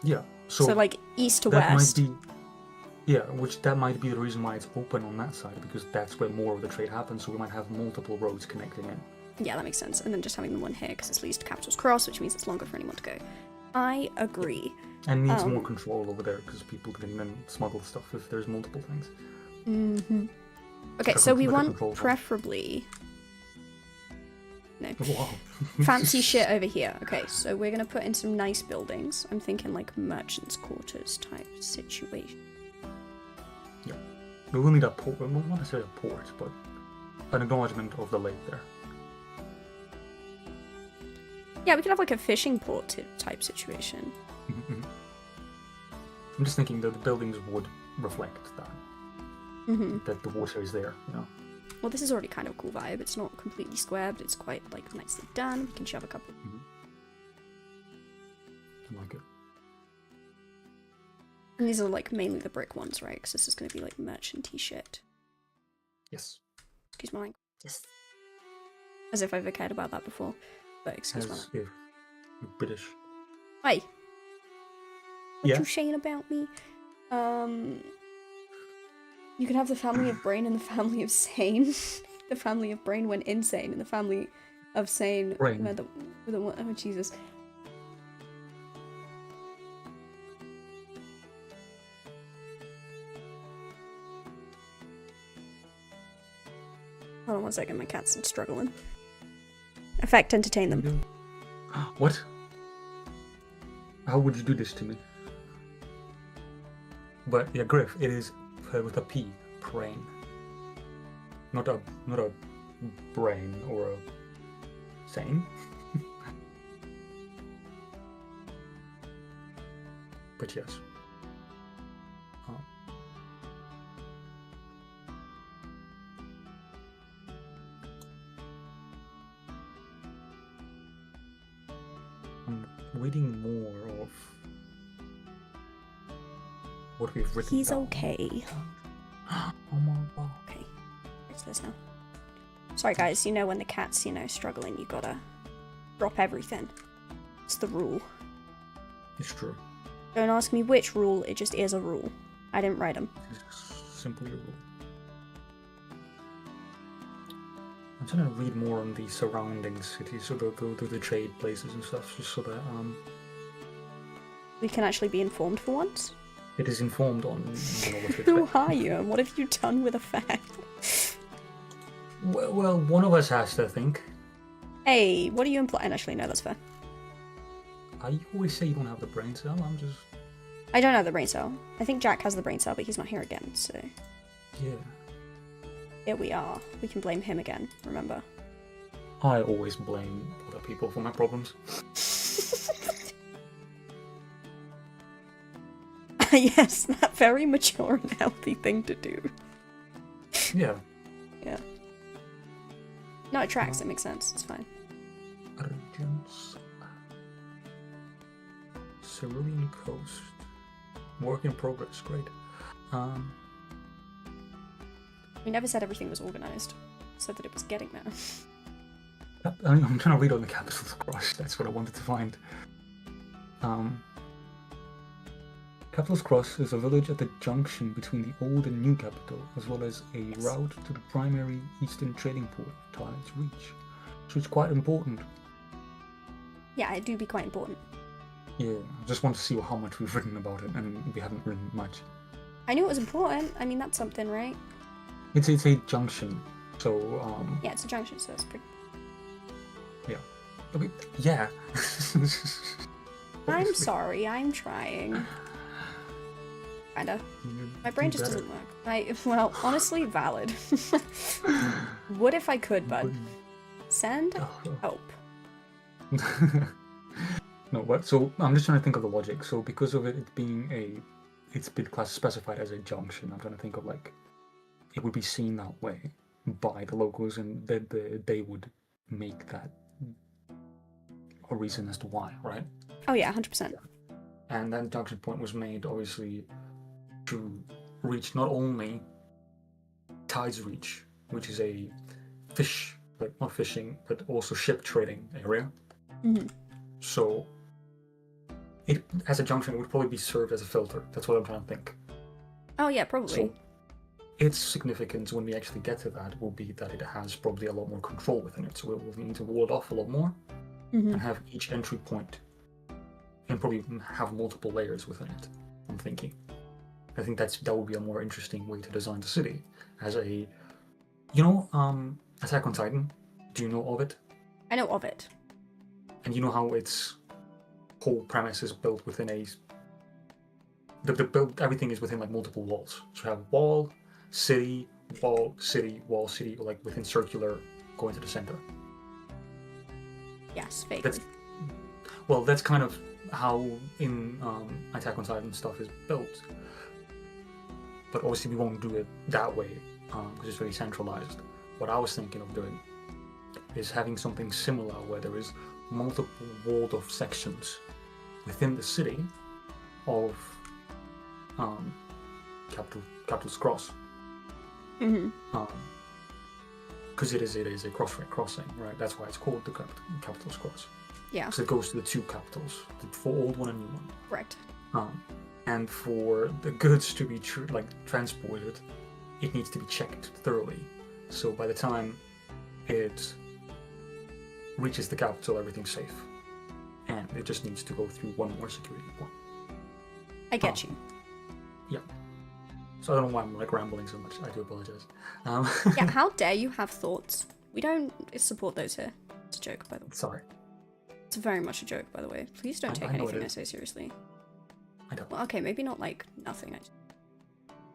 Yeah. So like east to that west. Might be, yeah, that might be the reason why it's open on that side, because that's where more of the trade happens, so we might have multiple roads connecting in. Yeah, that makes sense. And then just having the one here, because it's leads to Capital's Cross, which means it's longer for anyone to go. I agree. And needs more control over there, because people can then smuggle stuff if there's multiple things. Mm-hmm. Okay, so we want preferably... No. Wow. Fancy shit over here. Okay, so we're going to put in some nice buildings. I'm thinking like merchants' quarters type situation. Yeah. We will need a port, well, not necessarily a port, but an acknowledgement of the lake there. Yeah, we could have like a fishing port type situation. Mm-hmm. I'm just thinking that the buildings would reflect that. Mm-hmm. That the water is there, you know. Well, this is already kind of a cool vibe. It's not completely square, but it's quite like nicely done. We can shove a couple. Mm-hmm. I like it. And these are like mainly the brick ones, right? Because this is going to be like merchant-y shit. Yes. Excuse my language. Yes. As if I've ever cared about that before. But excuse As me. if you're British. Hey. What Yeah? you saying about me? You can have the family of Brain and the family of Sane. The family of Brain went insane, and the family of Sane... Brain. Oh, Jesus. Hold on one second, my cat's struggling. Effect, entertain them. What? How would you do this to me? But yeah, Griff, it is with a P, brain. Not a brain or a sane. But yes. I'm waiting more of what we've written He's down. okay. Oh my god. Okay. Where's this now? Sorry guys, you know when the cat's, struggling, you gotta drop everything. It's the rule. It's true. Don't ask me which rule, it just is a rule. I didn't write them. It's simply a rule. I'm trying to read more on the surrounding cities, so the trade places and stuff, just so that we can actually be informed for once. It is informed on what to Who expect. are you and what have you done with effect? Well, one of us has to think. Hey, what are you implying? Actually, no, that's fair. You always say you don't have the brain cell. I don't have the brain cell. I think Jack has the brain cell, but he's not here again, so... Yeah. Here we are. We can blame him again, remember? I always blame other people for my problems. Yes, that very mature and healthy thing to do. Yeah. Yeah. No, it tracks. It makes sense. It's fine. Regions. Cerulean Coast. Work in progress. Great. We never said everything was organized. Said that it was getting there. I'm trying to read on the Capital's Cross. That's what I wanted to find. Capital's Cross is a village at the junction between the old and new capital, as well as a route to the primary eastern trading port Tides Reach. So it's quite important. Yeah, it do be quite important. Yeah, I just want to see how much we've written about it, and we haven't written much. I knew it was important. I mean, that's something, right? It's a junction, so Yeah, it's a junction, so it's pretty... Yeah. Okay, yeah. I'm sorry, I'm trying. Kinda. My brain just doesn't work. Well, honestly, valid. What if I could, bud? Send help. No, but so I'm just trying to think of the logic. So because of it being it's been specified as a junction, I'm trying to think of like it would be seen that way by the locals, and that they would make that a reason as to why, right? Oh yeah, 100%. And that junction point was made, obviously, to reach not only Tides Reach, which is a fish, like not fishing, but also ship trading area. Mm-hmm. So, it as a junction, it would probably be served as a filter. That's what I'm trying to think. Oh yeah, probably. So, its significance when we actually get to that will be that it has probably a lot more control within it. So, it will need to wall it off a lot more Mm-hmm. and have each entry point and probably have multiple layers within it. I'm thinking. I think that would be a more interesting way to design the city as a, Attack on Titan. Do you know of it? I know of it. And you know how its whole premise is built within everything is within like multiple walls. So you have wall, city, wall, city, wall, city, or like within circular, going to the center. Yes, vaguely. That's kind of how in Attack on Titan stuff is built. But obviously we won't do it that way because it's very centralized. What I was thinking of doing is having something similar where there is multiple walled off sections within the city of Capital's Cross. Mm-hmm. Because it is a crossing, right? That's why it's called the Capital's Cross. Yeah. Because it goes to the two capitals, the old one and new one. Correct. And for the goods to be transported, it needs to be checked thoroughly. So by the time it reaches the capital, everything's safe, and it just needs to go through one more security point. I get you. Yeah. So I don't know why I'm rambling so much. I do apologize. Yeah, how dare you have thoughts? We don't support those here. It's a joke, by the way. Sorry. It's very much a joke, by the way. Please don't take anything I say seriously. I don't. Well, okay, maybe not like nothing.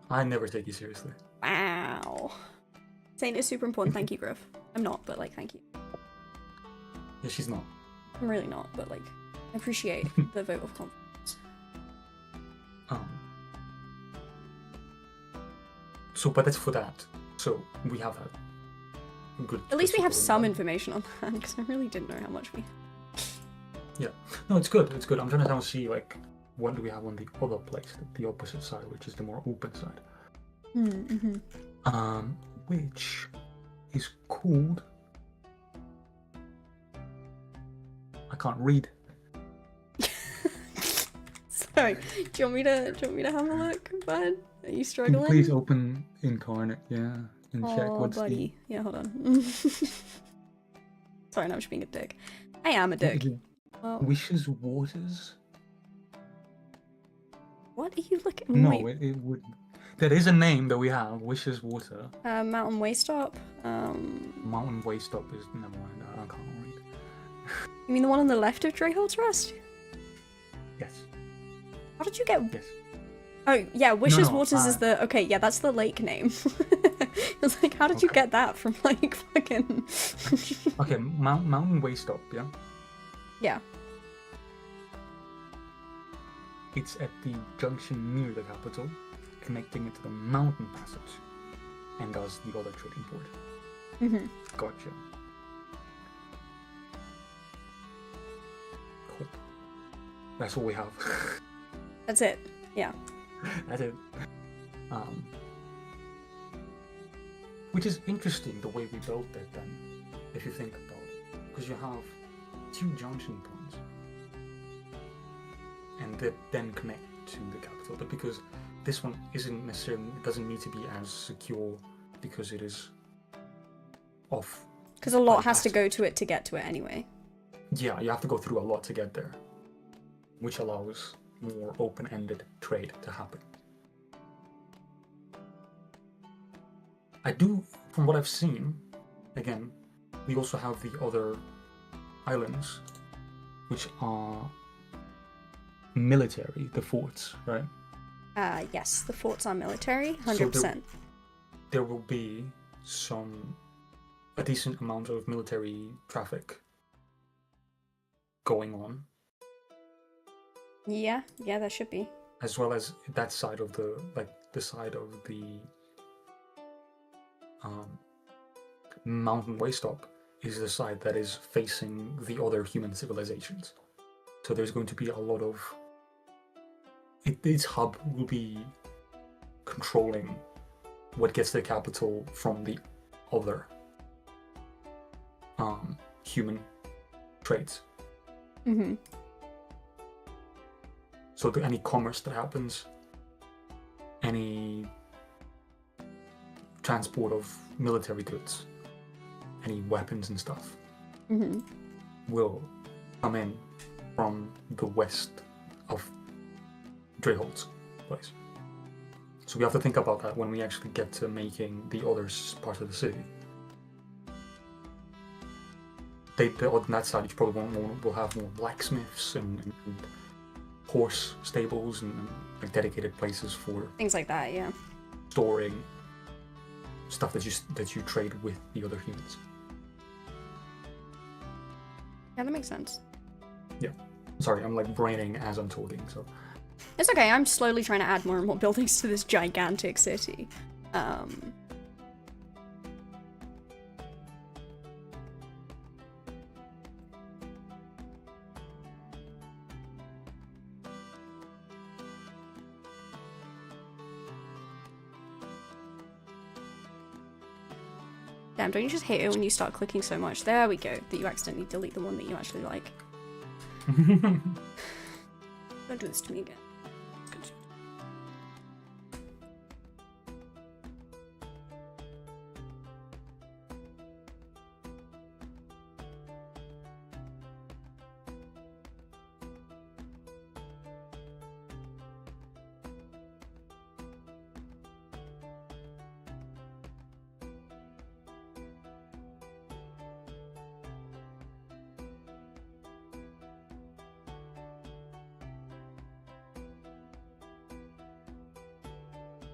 I never take you seriously. Wow. Saying it's super important. Thank you, Griff. I'm not, but thank you. Yeah, she's not. I'm really not, but I appreciate the vote of confidence. But that's for that. So we have that. Good. At least we have some information on that, because I really didn't know how much we had. Yeah. No, it's good. It's good. I'm trying to see what do we have on the other place, the opposite side, which is the more open side. Mm-hmm. Which is called. I can't read. Sorry. Do you want me to have a look, bud? Are you struggling? Please open Incarnate, yeah, and check what's buddy. Yeah, hold on. Sorry, no, I'm just being a dick. I am a dick. Well, Wishes Waters. what are you looking? No, Wait. it would. That is a name that we have. Wishes Water. Mountain Way Stop. Mountain Way Stop is never mind. I can't read. You mean the one on the left of Dreyhold's Rest? Yes. How did you get? Yes. Oh yeah, Wishes No, Waters is the okay. Yeah, that's the lake name. I was like, how did you get that from fucking? Okay, Mountain Way Stop. Yeah. Yeah. It's at the junction near the capital, connecting it to the mountain passage, and thus the other trading port. Mm-hmm. Gotcha. Cool. That's all we have. That's it. Yeah. That's it. Which is interesting the way we built it then, if you think about it. Because you have two junction points, and that then connect to the capital. But because this one isn't necessarily, it doesn't need to be as secure because it is off. Because a lot has to go to it to get to it anyway. Yeah, you have to go through a lot to get there, which allows more open-ended trade to happen. I do, from what I've seen, again, we also have the other islands, which are military, the forts, right? Yes, the forts are military, 100%. So there will be a decent amount of military traffic going on. Yeah, there should be. As well as that side of the side of the Mountain Way Stop is the side that is facing the other human civilizations. So there's going to be a lot of... its hub will be controlling what gets the capital from the other human trades. Mm-hmm. So any commerce that happens, any transport of military goods, any weapons and stuff, Mm-hmm. will come in from the west of Dreyholt's place. So we have to think about that when we actually get to making the other part of the city. On that side, you probably will have more blacksmiths and horse stables and like dedicated places for Things like that, yeah. storing stuff that you trade with the other humans. Yeah, that makes sense. Yeah. Sorry, I'm like braining as I'm talking, so. It's okay, I'm slowly trying to add more and more buildings to this gigantic city. Damn, don't you just hate it when you start clicking so much? There we go, that you accidentally delete the one that you actually like. Don't do this to me again. It's good.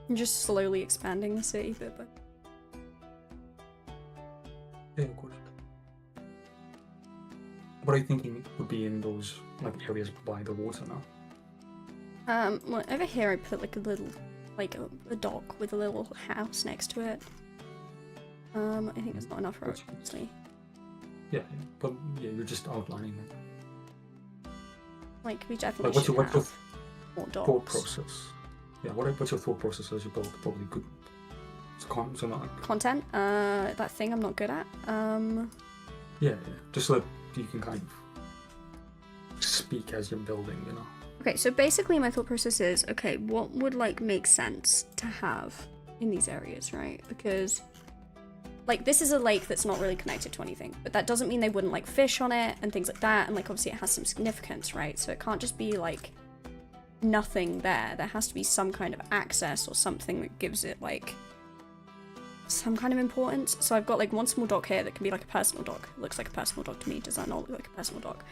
I'm just slowly expanding the city bit by bit. Yeah, of course. What are you thinking would be in those like areas by the water now? Well, over here I put like a little, like a dock with a little house next to it. I think that's not enough for us, obviously. Yeah, but yeah, you're just outlining it. Like, we definitely Like, should what's your have more docks. thought process? Yeah, what's your thought process as you build probably good so not like, Content, that thing I'm not good at. yeah, just so that you can kind of speak as you're building, you know. Okay, so basically my thought process is, okay, what would like make sense to have in these areas, right? Because like this is a lake that's not really connected to anything, but that doesn't mean they wouldn't like fish on it and things like that, and like obviously it has some significance, right? So it can't just be like nothing there. There has to be some kind of access or something that gives it like some kind of importance. So I've got like one small dock here that can be like a personal dock. It looks like a personal dock to me. Does that not look like a personal dock?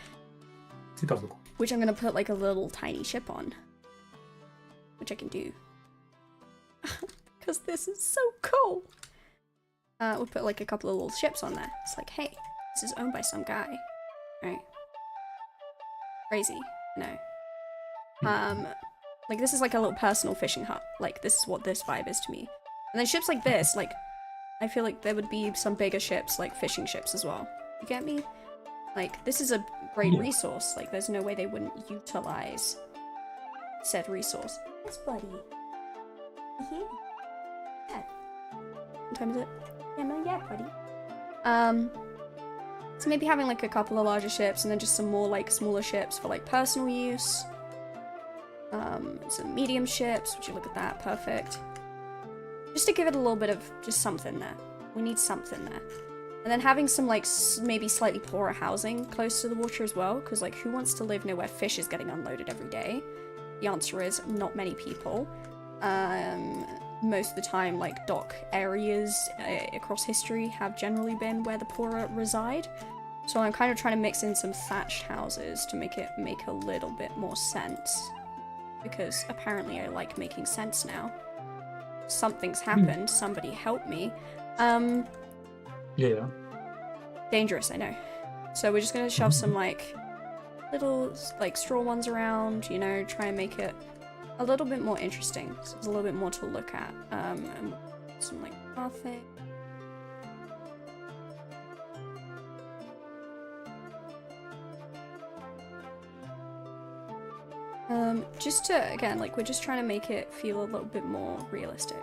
It does look. Which I'm gonna put like a little tiny ship on, which I can do because this is so cool. We'll put like a couple of little ships on there. It's like, hey, this is owned by some guy, right? Crazy, no. Like this is like a little personal fishing hut. Like this is what this vibe is to me. And then ships like this, like I feel like there would be some bigger ships, like fishing ships as well. You get me? Like this is a great resource. Like there's no way they wouldn't utilize said resource. Yes, buddy. Yeah. What time is it? Yeah, no, yeah, buddy. So maybe having like a couple of larger ships and then just some more like smaller ships for like personal use. Some medium ships, would you look at that? Perfect. Just to give it a little bit of just something there. We need something there. And then having some like maybe slightly poorer housing close to the water as well, because like who wants to live near where fish is getting unloaded every day? The answer is not many people. Most of the time like dock areas across history have generally been where the poorer reside. So I'm kind of trying to mix in some thatched houses to make it make a little bit more sense. Because apparently I like making sense now. Something's happened, somebody help me. Yeah. Dangerous, I know. So we're just gonna shove some like little like straw ones around, you know, try and make it a little bit more interesting. So there's a little bit more to look at. And some like pathing. Just to, again, like, we're just trying to make it feel a little bit more realistic.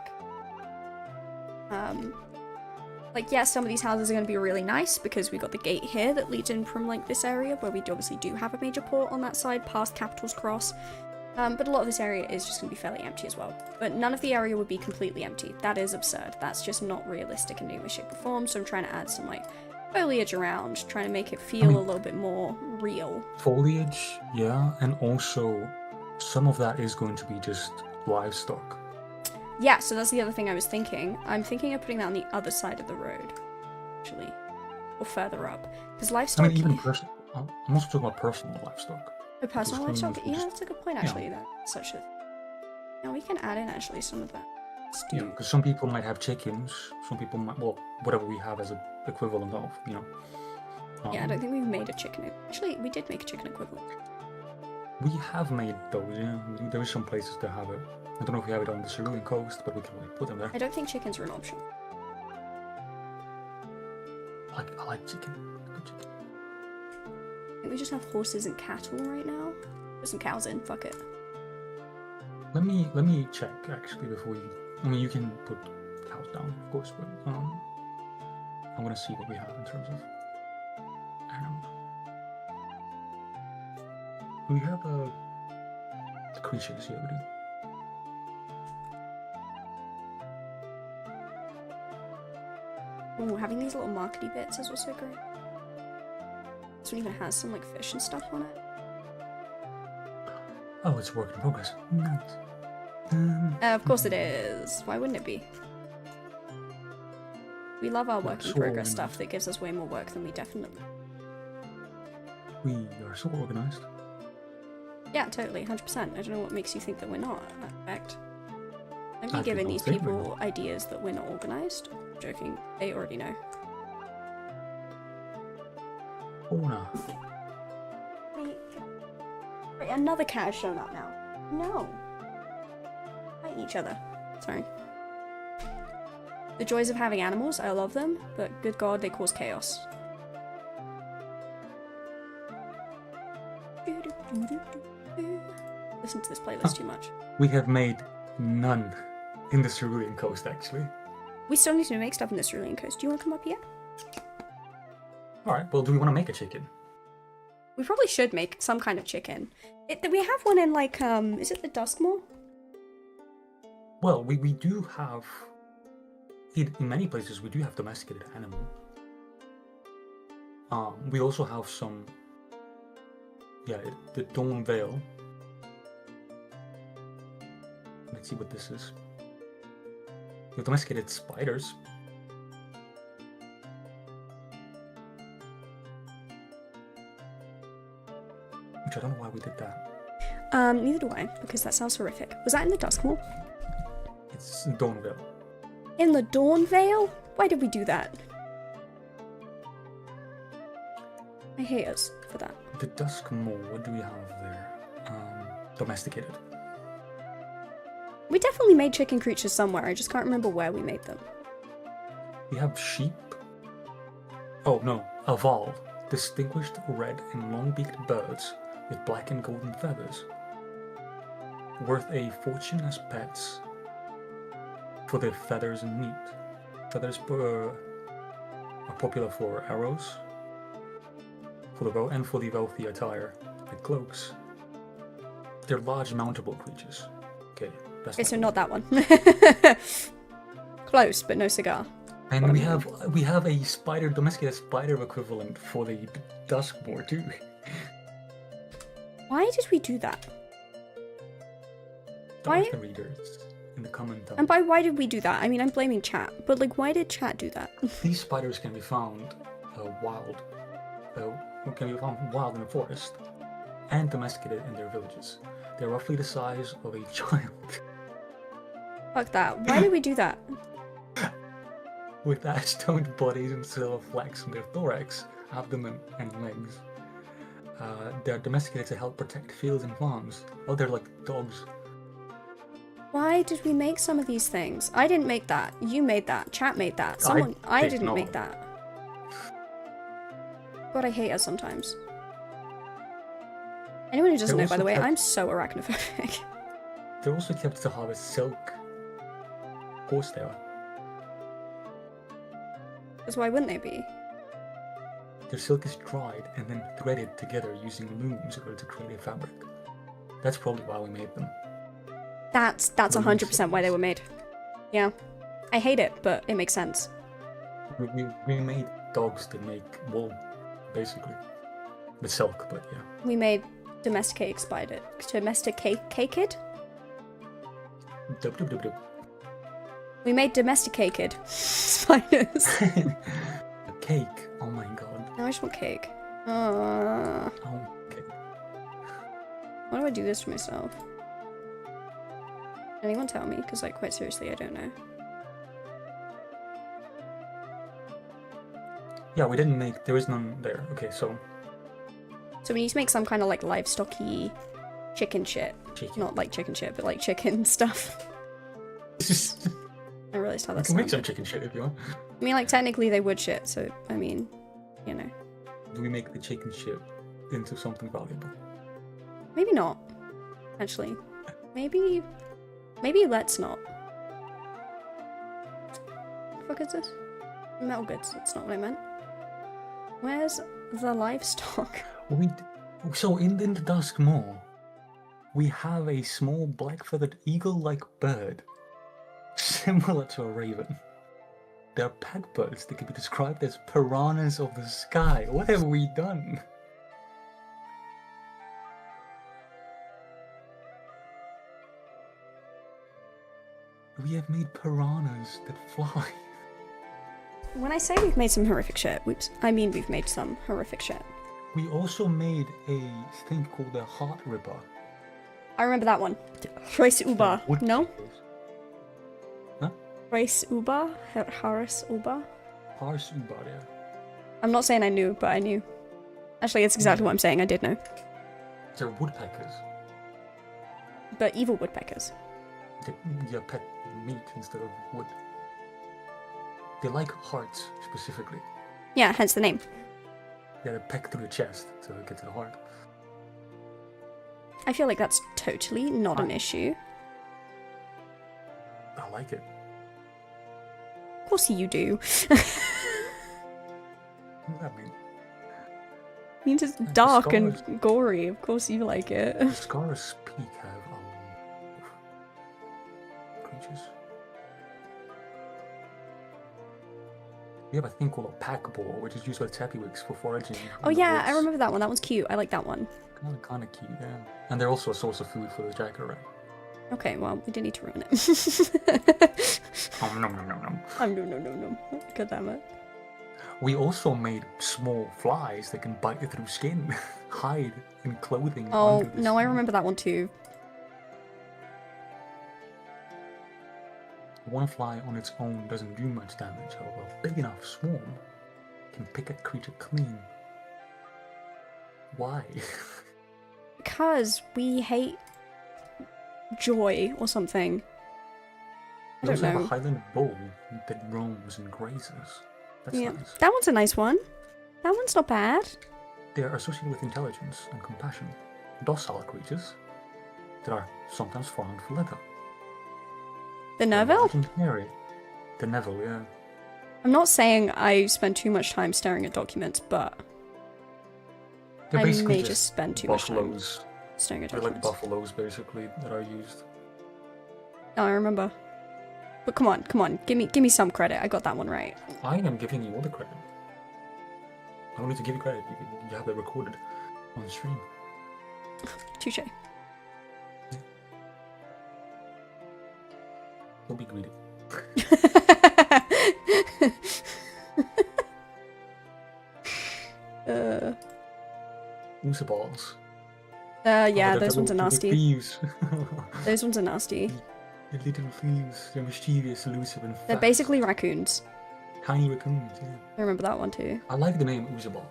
Like, yeah, some of these houses are going to be really nice because we got the gate here that leads in from, like, this area where we obviously do have a major port on that side past Capital's Cross. But a lot of this area is just going to be fairly empty as well. But none of the area would be completely empty. That is absurd. That's just not realistic in any way, shape, or form. So I'm trying to add some, like, foliage around, trying to make it feel a little bit more real. Foliage, yeah, and also some of that is going to be just livestock. Yeah, so that's the other thing I was thinking. I'm thinking of putting that on the other side of the road, actually, or further up, because livestock. I mean, even I'm also talking about personal livestock. Oh, personal livestock. Yeah, that's a good point actually. That such a. Yeah, we can add in actually some of that. Yeah, because some people might have chickens. Some people might, well, whatever we have as an equivalent of, you know. Yeah, I don't think we've made a chicken. Actually, we did make a chicken equivalent. We have made those. Yeah, there is some places that have it. I don't know if we have it on the Cerulean coast, but we can like put them there. I don't think chickens are an option. I like chicken. Good chicken. I think we just have horses and cattle right now. Put some cows in. Fuck it. Let me check actually before you. I mean, you can put cows down, of course, but I want to see what we have in terms of animals. We have creatures here, we do. Oh, having these little markety bits is also great. This one even has some like fish and stuff on it. Oh, it's a work in progress. Nice. Of course it is. Why wouldn't it be? We love our work in progress stuff that gives us way more work than we definitely. We are so organized. Yeah, totally, 100%. I don't know what makes you think that we're not, in fact. Don't be giving these people ideas that we're not organized. Joking, they already know. Oh no. Wait, another cat has shown up now. No. Fight each other. Sorry. The joys of having animals, I love them, but good god, they cause chaos. Listen to this playlist too much. We have made none in the Cerulean coast, actually. We still need to make stuff in the Cerulean coast. Do you want to come up here? Alright, well, do we want to make a chicken? We probably should make some kind of chicken. We have one in, like, is it the Duskmoor? Well, we do have... In many places, we do have domesticated animal. We also have some... Yeah, the Dawn Vale. Let's see what this is. We have domesticated spiders. Which I don't know why we did that. Neither do I, because that sounds horrific. Was that in the Duskmoor? It's Dawn Vale. In the Dawn Vale? Why did we do that? I hate us for that. The Duskmoor, what do we have there? Domesticated. We definitely made chicken creatures somewhere, I just can't remember where we made them. We have sheep. Oh no, Aval. Distinguished red and long-beaked birds with black and golden feathers. Worth a fortune as pets for their feathers and meat. Feathers are popular for arrows, for the bow, and for the wealthy attire, like cloaks. They're large mountable creatures. Okay, okay, so not that one. Close, but no cigar. And we have a spider, domesticated spider equivalent for the Duskmoor too. Why did we do that? Why? The readers in the comment. And by why did we do that? I mean, I'm blaming chat, but like, why did chat do that? These spiders can be found wild. Can be found wild in the forest and domesticated in their villages. They're roughly the size of a child. Fuck that. Why did we do that? With ash-toned bodies and silver flecks on their thorax, abdomen, and legs. They're domesticated to help protect fields and farms. Oh, they're like dogs. Why did we make some of these things? I didn't make that. You made that. Chat made that. I didn't make that. God, I hate us sometimes. Anyone who doesn't They're know, by the also way, kept- I'm so arachnophobic. They're also kept to harvest silk. Of course they are. Because why wouldn't they be? Their silk is dried and then threaded together using looms in order to create a fabric. That's probably why we made them. That's The 100% why they looms. were made. Yeah. I hate it, but it makes sense. We made dogs that make wool, basically. With silk, but yeah. We made domesticated spider. Domesticated? Dub, dub, dub, dub. We made domesticated spiders. A cake. Oh my god. Now I just want cake. Oh, okay. Why do I do this to myself? Anyone tell me? Because, like, quite seriously, I don't know. Yeah, we didn't make. There is none there. Okay, so. So we need to make some kind of, like, livestocky chicken shit. Chicken. Not like chicken shit, but like chicken stuff. I realized how We that can make sounds. some chicken shit if you want. I mean, like, technically they would shit, so, I mean, you know. Do we make the chicken shit into something valuable? Maybe not, actually. Maybe let's not. What the fuck is this? Metal goods, that's not what I meant. Where's the livestock? So in the Dusk Maw, we have a small black-feathered eagle-like bird, similar to a raven. They're pack birds that can be described as piranhas of the sky. What have we done? We have made piranhas that fly. When I say we've made some horrific shit, whoops, I mean we've made some horrific shit. We also made a thing called a heart ripper. I remember that one. Race Uber. Wood No? chippers. Huh? Race Uber? Harris Uber? Harsh uber, yeah. I'm not saying I knew, but I knew. Actually, that's exactly what I'm saying, I did know. They're woodpeckers. But evil woodpeckers. They peck meat instead of wood. They like hearts, specifically. Yeah, hence the name. Yeah, they peck through the chest to get to the heart. I feel like that's totally not an issue. I like it. Of course you do. I mean, means it's the dark scars. and gory. Of course you like it. the Scar's Peak have creatures. We have a thing called a pack ball, which is used by Tappywigs for foraging. Oh in the yeah, I woods. remember that one. That one's cute. I like that one. Kind of cute, yeah. And they're also a source of food for the jackal. Okay, well, we didn't need to ruin it. Nom nom nom nom nom. No. God damn it. We also made small flies that can bite through skin, hide in clothing. Oh, under the no, I skin. remember that one too. One fly on its own doesn't do much damage, however, a big enough swarm can pick a creature clean. Why? Because we hate joy or something. I We don't also have a know. Highland bull that roams and grazes. That's Yeah, nice. that one's a nice one. That one's not bad. They are associated with intelligence and compassion, docile creatures that are sometimes farmed for leather. The They're Nerville? large and hairy. The Neville, yeah. I'm not saying I spend too much time staring at documents, but They're I basically may just spend too much time buffaloes. staring at They're like documents. buffaloes, basically, that are used. Oh, I remember. But come on, give me some credit. I got that one right. I am giving you all the credit. I don't need to give you credit. You have it recorded on stream. Touche. Don't be greedy. uh, Oosa balls. yeah, They're those ones are little nasty. Thieves. Those ones are nasty. They're little thieves. They're mischievous, elusive, and fast. They're basically raccoons. tiny raccoons. Yeah. I remember that one too. I like the name Oosa ball.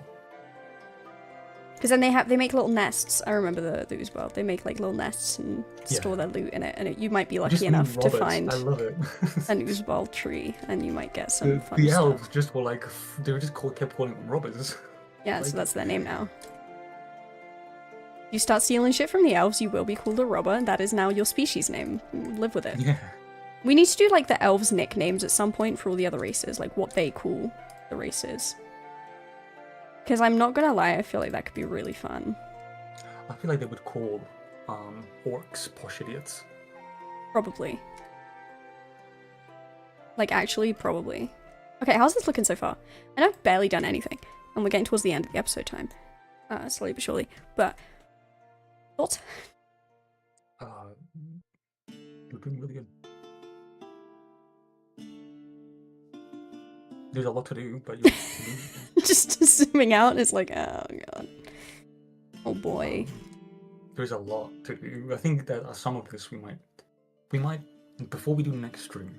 Because then they make little nests. I remember the Oozball. They make like little nests and Yeah. store their loot in it, and you might be Just lucky need enough to Roberts. find I love it. an Oozball tree, and you might get some fun the stuff. elves just were like, they were just kept calling them robbers. Yeah, like- so that's their name now. You start stealing shit from the elves, you will be called a robber. That is now your species name. Live with it. Yeah. We need to do like the elves' nicknames at some point for all the other races, like what they call the races. Because I'm not gonna lie, I feel like that could be really fun. I feel like they would call orcs posh idiots. Probably. Like, actually, probably. Okay, how's this looking so far? I know I've barely done anything, and we're getting towards the end of the episode time. Slowly but surely. But, thoughts? You're doing really good. There's a lot to do, but you're Just zooming out, it's like, oh god. Oh boy. There's a lot to do. I think that some of this we might, before we do next stream,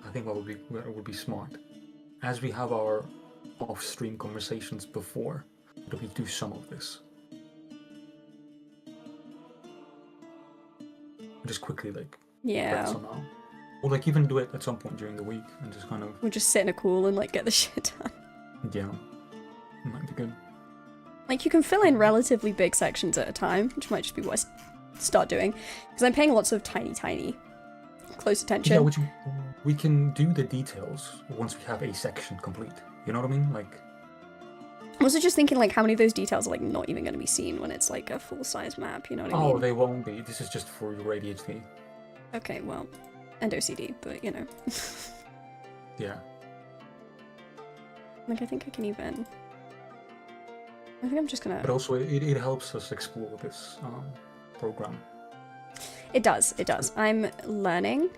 I think what would be smart, as we have our off-stream conversations before, that we do some of this. Just quickly, like, Yeah. somehow. Or like even do it at some point during the week and just kind of... We'll just sit in a call and like get the shit done. Yeah. Might be good. Like, you can fill in relatively big sections at a time, which might just be what I start doing. Because I'm paying lots of tiny, close attention. Yeah, which we can do the details once we have a section complete. You know what I mean? Like... I'm also just thinking, like, how many of those details are, like, not even going to be seen when it's, like, a full-size map, you know what I mean? Oh, they won't be. This is just for your ADHD. Okay, well, and OCD, but, you know. Yeah. Like, I think I can even... I think I'm just gonna... But also, it helps us explore this program. It does, it does. I'm learning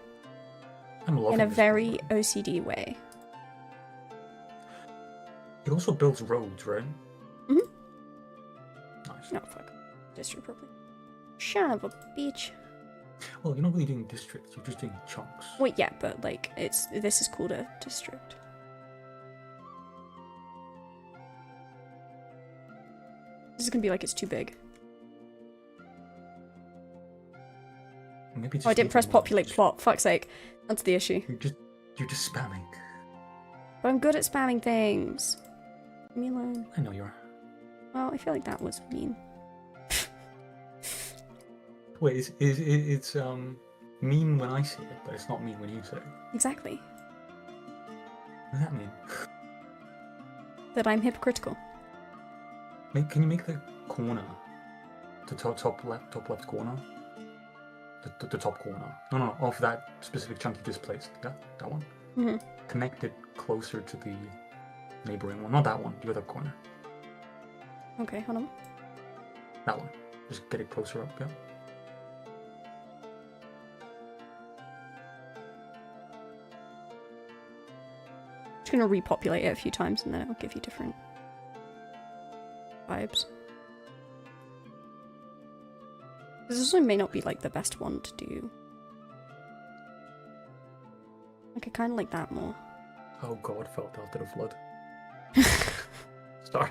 I'm loving in a this very program. OCD way. It also builds roads, right? Mhm. Nice. No, fuck. District properly. Son of a bitch. Well, you're not really doing districts, you're just doing chunks. Wait, yeah, but, like, this is called a district. This is gonna be like it's too big. Maybe Oh, I didn't press populate plot. Fuck's sake. That's the issue. You're just spamming. But I'm good at spamming things. Leave me alone. I know you are. Well, I feel like that was mean. Wait, it's mean when I say it, but it's not mean when you say it. Exactly. What does that mean? That I'm hypocritical. Can you make the corner, the top left corner, the top corner? No, of that specific chunk you just placed. That one. Mm-hmm. Connect it closer to the neighboring one. Not that one. The other corner. Okay, hold on. That one. Just get it closer up. Yeah. Just gonna repopulate it a few times and then it'll give you different vibes. This also may not be like the best one to do. Like I kind of like that more. Oh God, felt after the flood. Sorry.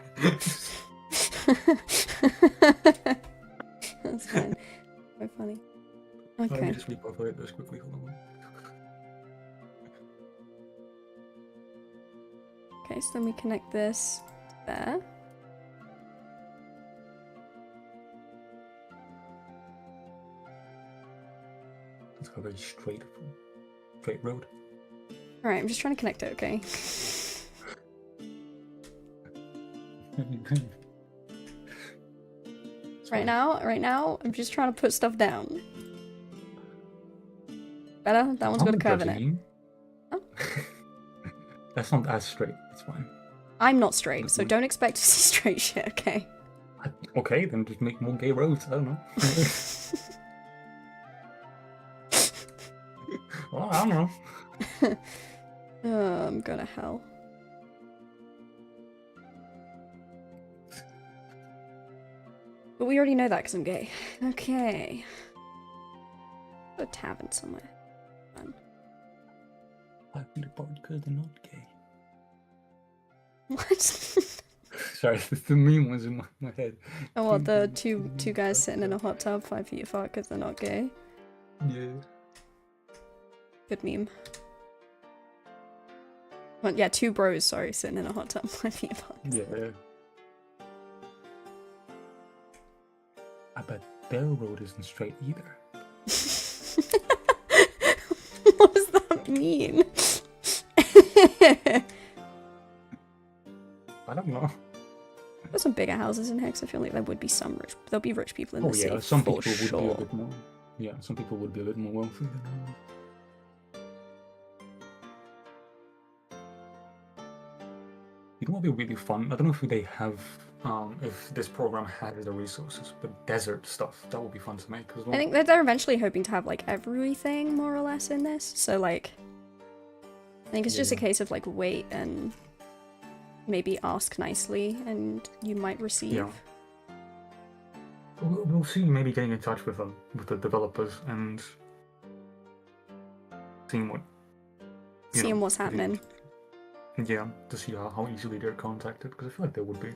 That's fine. So funny. Let me Okay. just repopulate this quickly. Hold on. Okay, so then we connect this there. It's got a very straight road. Alright, I'm just trying to connect it, okay? Right now, I'm just trying to put stuff down. Better? That one's got a curve in it. Oh. That's not as straight. It's fine. I'm not straight, so don't expect to see straight shit, okay? Okay, then just make more gay roads. I don't know. Well, I don't know. Oh, I'm going to hell. But we already know that because I'm gay. Okay. A tavern somewhere. Fun. I feel bad because they're not gay. What? Sorry, the meme was in my head. Oh, what, the two guys sitting in a hot tub 5 feet apart because they're not gay? Yeah. Good meme. Well, yeah, 2 bros, sorry, sitting in a hot tub 5 feet apart. Yeah. their road isn't straight either. What does that mean? I don't know. There's some bigger houses in Hex. I feel like there would be some rich. There'll be rich people in the city. Some for people sure. would be a bit more. Yeah, some people would be a bit more wealthy than others. You know what would be really fun? I don't know if they have, if this program has the resources, but desert stuff, that would be fun to make as well. I think that they're eventually hoping to have like everything more or less in this. So like, I think it's just a case of like wait and maybe ask nicely, and you might receive. Yeah. We'll see. Maybe getting in touch with them, with the developers, and seeing what. Seeing what's happening. Yeah, to see how easily they're contacted, because I feel like they would be.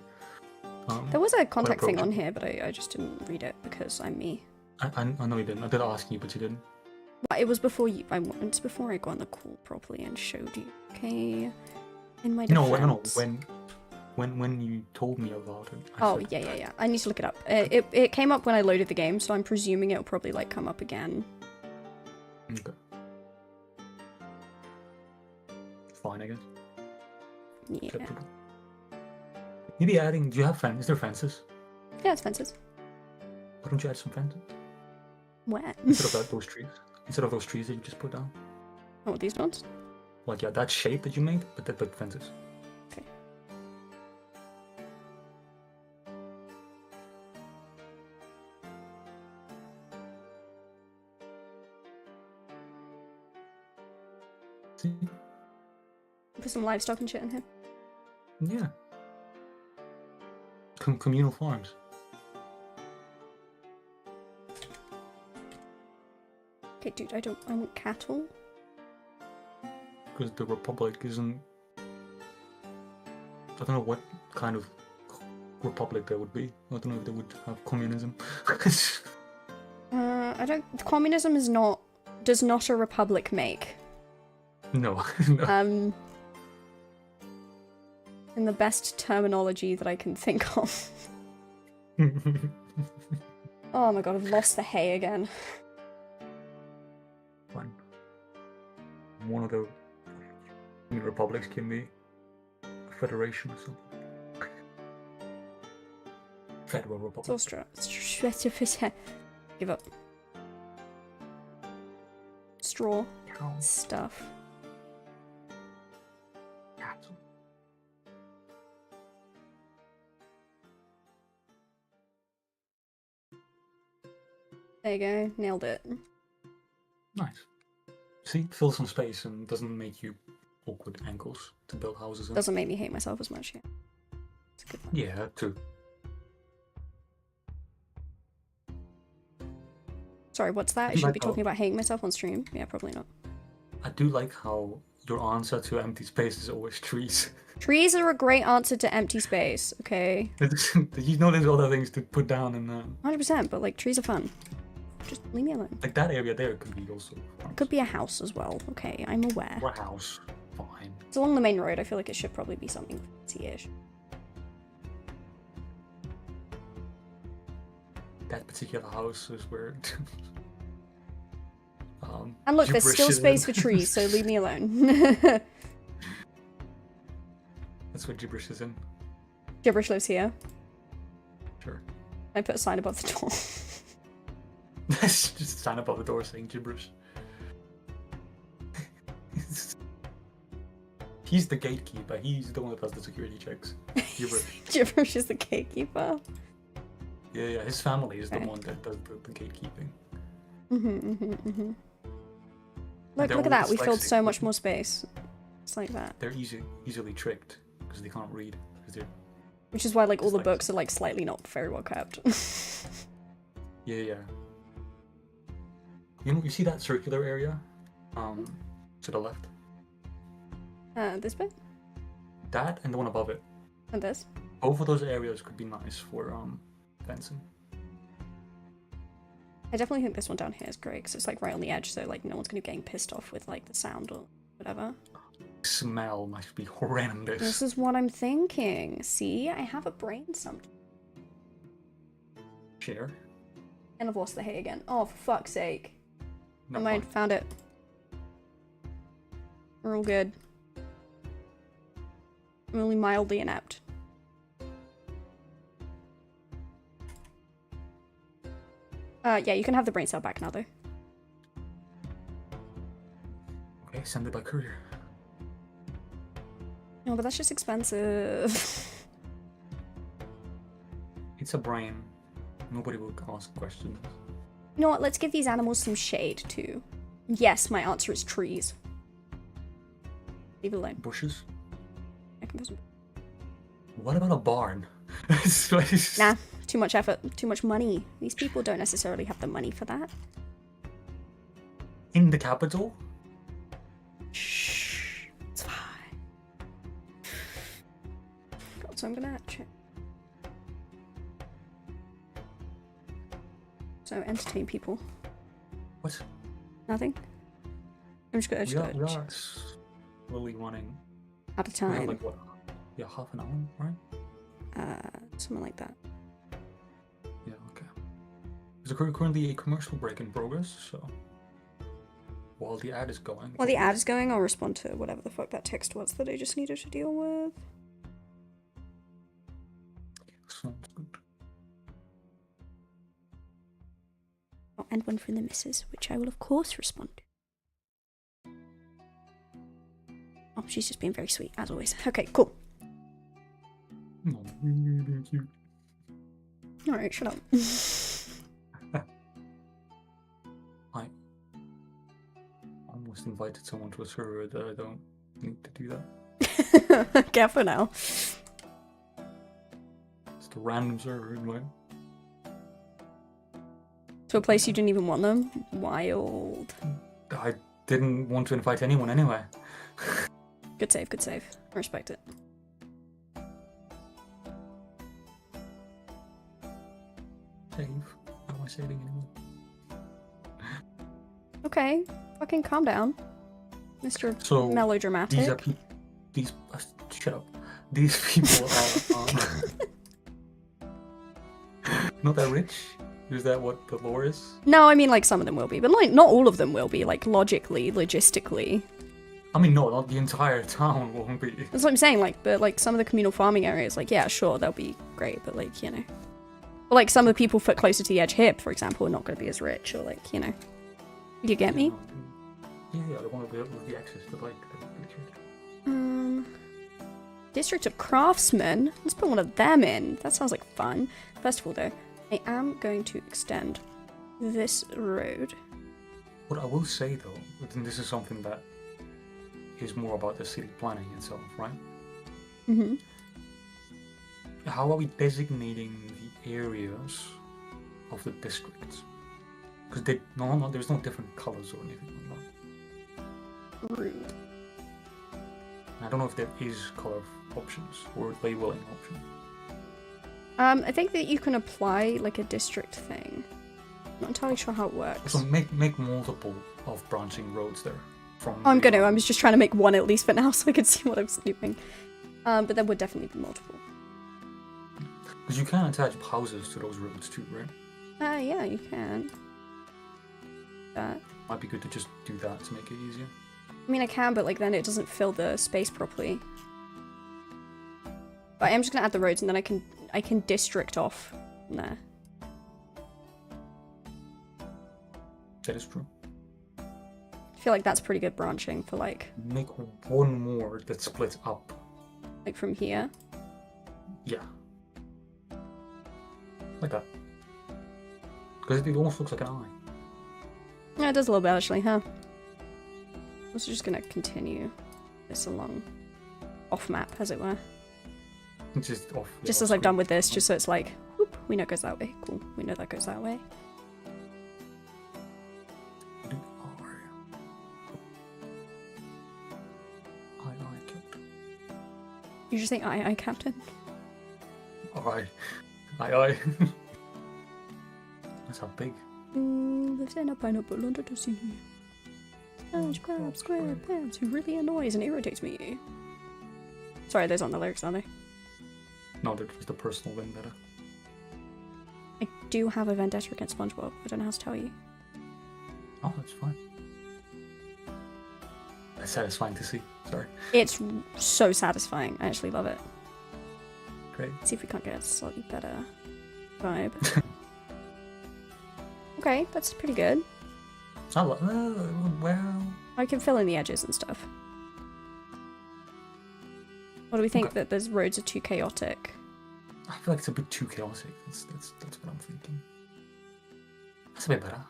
There was a contact thing on here, but I just didn't read it because I'm me. I know you didn't. I did ask you, but you didn't. Well, it was before you. It's before I got on the call properly and showed you. Okay. In my defense. No. When you told me about it. Yeah. I need to look it up. It came up when I loaded the game, so I'm presuming it'll probably like come up again. Okay. Fine, I guess. Yeah. Acceptable. Maybe adding. Do you have fences? Is there fences? Yeah, it's fences. Why don't you add some fences? Where? Instead of those trees. Instead of those trees that you just put down. Oh, these ones? Like, yeah, that shape that you made, but fences. Okay. See? Put some livestock and shit in here. Yeah. Communal farms. Okay, dude, I want cattle. Because the Republic isn't. I don't know what kind of republic there would be. I don't know if they would have communism. I don't. Communism does not a republic make. No. No. In the best terminology that I can think of. Oh my god, I've lost the hay again. Fine. One of the republics can be a federation or something. Federal Republic. Give up. Straw. Cow. Stuff. Cattle. There you go, nailed it. Nice. See, fill some space and doesn't make you awkward ankles to build houses in. Doesn't make me hate myself as much, yeah. It's a good one. Yeah, that too. Sorry, what's that? I shouldn't be talking about hating myself on stream. Yeah, probably not. I do like how your answer to empty space is always trees. Trees are a great answer to empty space, okay? You know there's other things to put down in 100%, but like trees are fun. Just leave me alone. like that area there could be also farms. Could be a house as well, okay? I'm aware. Or a house. Fine. It's along the main road. I feel like it should probably be something fancy-ish. That particular house is where And look, there's still space for trees, so leave me alone. That's what gibberish is in. Gibberish lives here. Sure. I put a sign above the door. Just a sign above the door saying gibberish. He's the gatekeeper. He's the one that does the security checks. Gibberish. Gibberish is the gatekeeper. Yeah. His family is the one that does the gatekeeping. Look at that. We filled so much more space. It's like that. They're easily tricked because they can't read. Which is why like all the books are like slightly not very well kept. Yeah. You see that circular area? To the left? This bit? That and the one above it. And this? Both of those areas could be nice for fencing. I definitely think this one down here is great because it's like right on the edge, so like no one's gonna be getting pissed off with like the sound or whatever. Smell must be horrendous. This is what I'm thinking. See, I have a brain sometimes. Share. And I've lost the hay again. Oh, for fuck's sake. No, I might found it. We're all good. I'm only mildly inept. Yeah, you can have the brain cell back now, though. Okay, send it by courier. No, but that's just expensive. It's a brain. Nobody will ask questions. You know what? Let's give these animals some shade, too. Yes, my answer is trees. Leave it alone. Bushes? I can put some... What about a barn? Nah, too much effort, too much money. These people don't necessarily have the money for that. In the capital? Shh, it's fine. God, so I'm gonna check. So entertain people. What? Nothing. I'm just gonna. We are slowly running. Out of We time. have like what? Yeah, half an hour, right? Something like that. Yeah, okay. There's currently a commercial break in progress, so while the ad is going. While the ad is going, I'll respond to whatever the fuck that text was that I just needed to deal with. Sounds good. Oh, and one from the missus, which I will of course respond to. Oh, she's just being very sweet, as always. Okay, cool. No, really cute. Alright, shut up. I almost invited someone to a server that I don't need to do that. Careful now. It's a random server, right? To a place you didn't even want them? Wild. I didn't want to invite anyone anyway. Good save, good save. I respect it. Save? How am I saving anyway? Okay, fucking calm down. Mr. So, Melodramatic. These shut up. These people are not that rich? Is that what the lore is? No, I mean, like, some of them will be, but, like, not all of them will be, like, logically, logistically. I mean, no, not the entire town won't be. That's what I'm saying, like, but, like, some of the communal farming areas, like, yeah, sure, they'll be great, but, like, you know. But, like, some of the people closer to the edge here, for example, are not going to be as rich, or, like, you know. You get me? Yeah, I want to be able to the access to, like, the picture. District of Craftsmen? Let's put one of them in. That sounds like fun. First of all, though, I am going to extend this road. What I will say, though, and this is something that is more about the city planning itself, right? Mm-hmm. How are we designating the areas of the districts? Because there's no different colors or anything like that. Rude. I don't know if there is color options or labeling options. I think that you can apply, like, a district thing. Not entirely sure how it works. So make multiple of branching roads there. From I'm just trying to make one at least for now so I can see what I'm sleeping. But there would definitely be multiple. Because you can attach houses to those roads too, right? Yeah, you can. That. Might be good to just do that to make it easier. I mean, I can, but, like, then it doesn't fill the space properly. But I am just gonna add the roads and then I can district off from there. That is true. I feel like that's pretty good branching for, like... Make one more that splits up. Like, from here. Yeah. Like that. Because it almost looks like an eye. Yeah, it does a little bit, actually, huh? I'm also just gonna continue this along off-map, as it were. Just off. Yeah, Just off as I've done screen. with this, just so it's like, whoop, we know it goes that way. Cool, we know that goes that way. Aye, Captain. You just think aye, Captain? Aye. Aye. That's how big. Lives in a pineapple under the sea. SpongeBob SquarePants, who really annoys and irritates me. Sorry, those aren't the lyrics, are they? No, they're just a personal vendetta. I do have a vendetta against SpongeBob. I don't know how to tell you. Oh, that's fine. That's satisfying to see. Sorry. It's so satisfying. I actually love it. Great. Let's see if we can't get a slightly better vibe. Okay, that's pretty good. Well... I can fill in the edges and stuff. What do we think Okay. that those roads are too chaotic? I feel like it's a bit too chaotic. That's what I'm thinking. That's a bit better.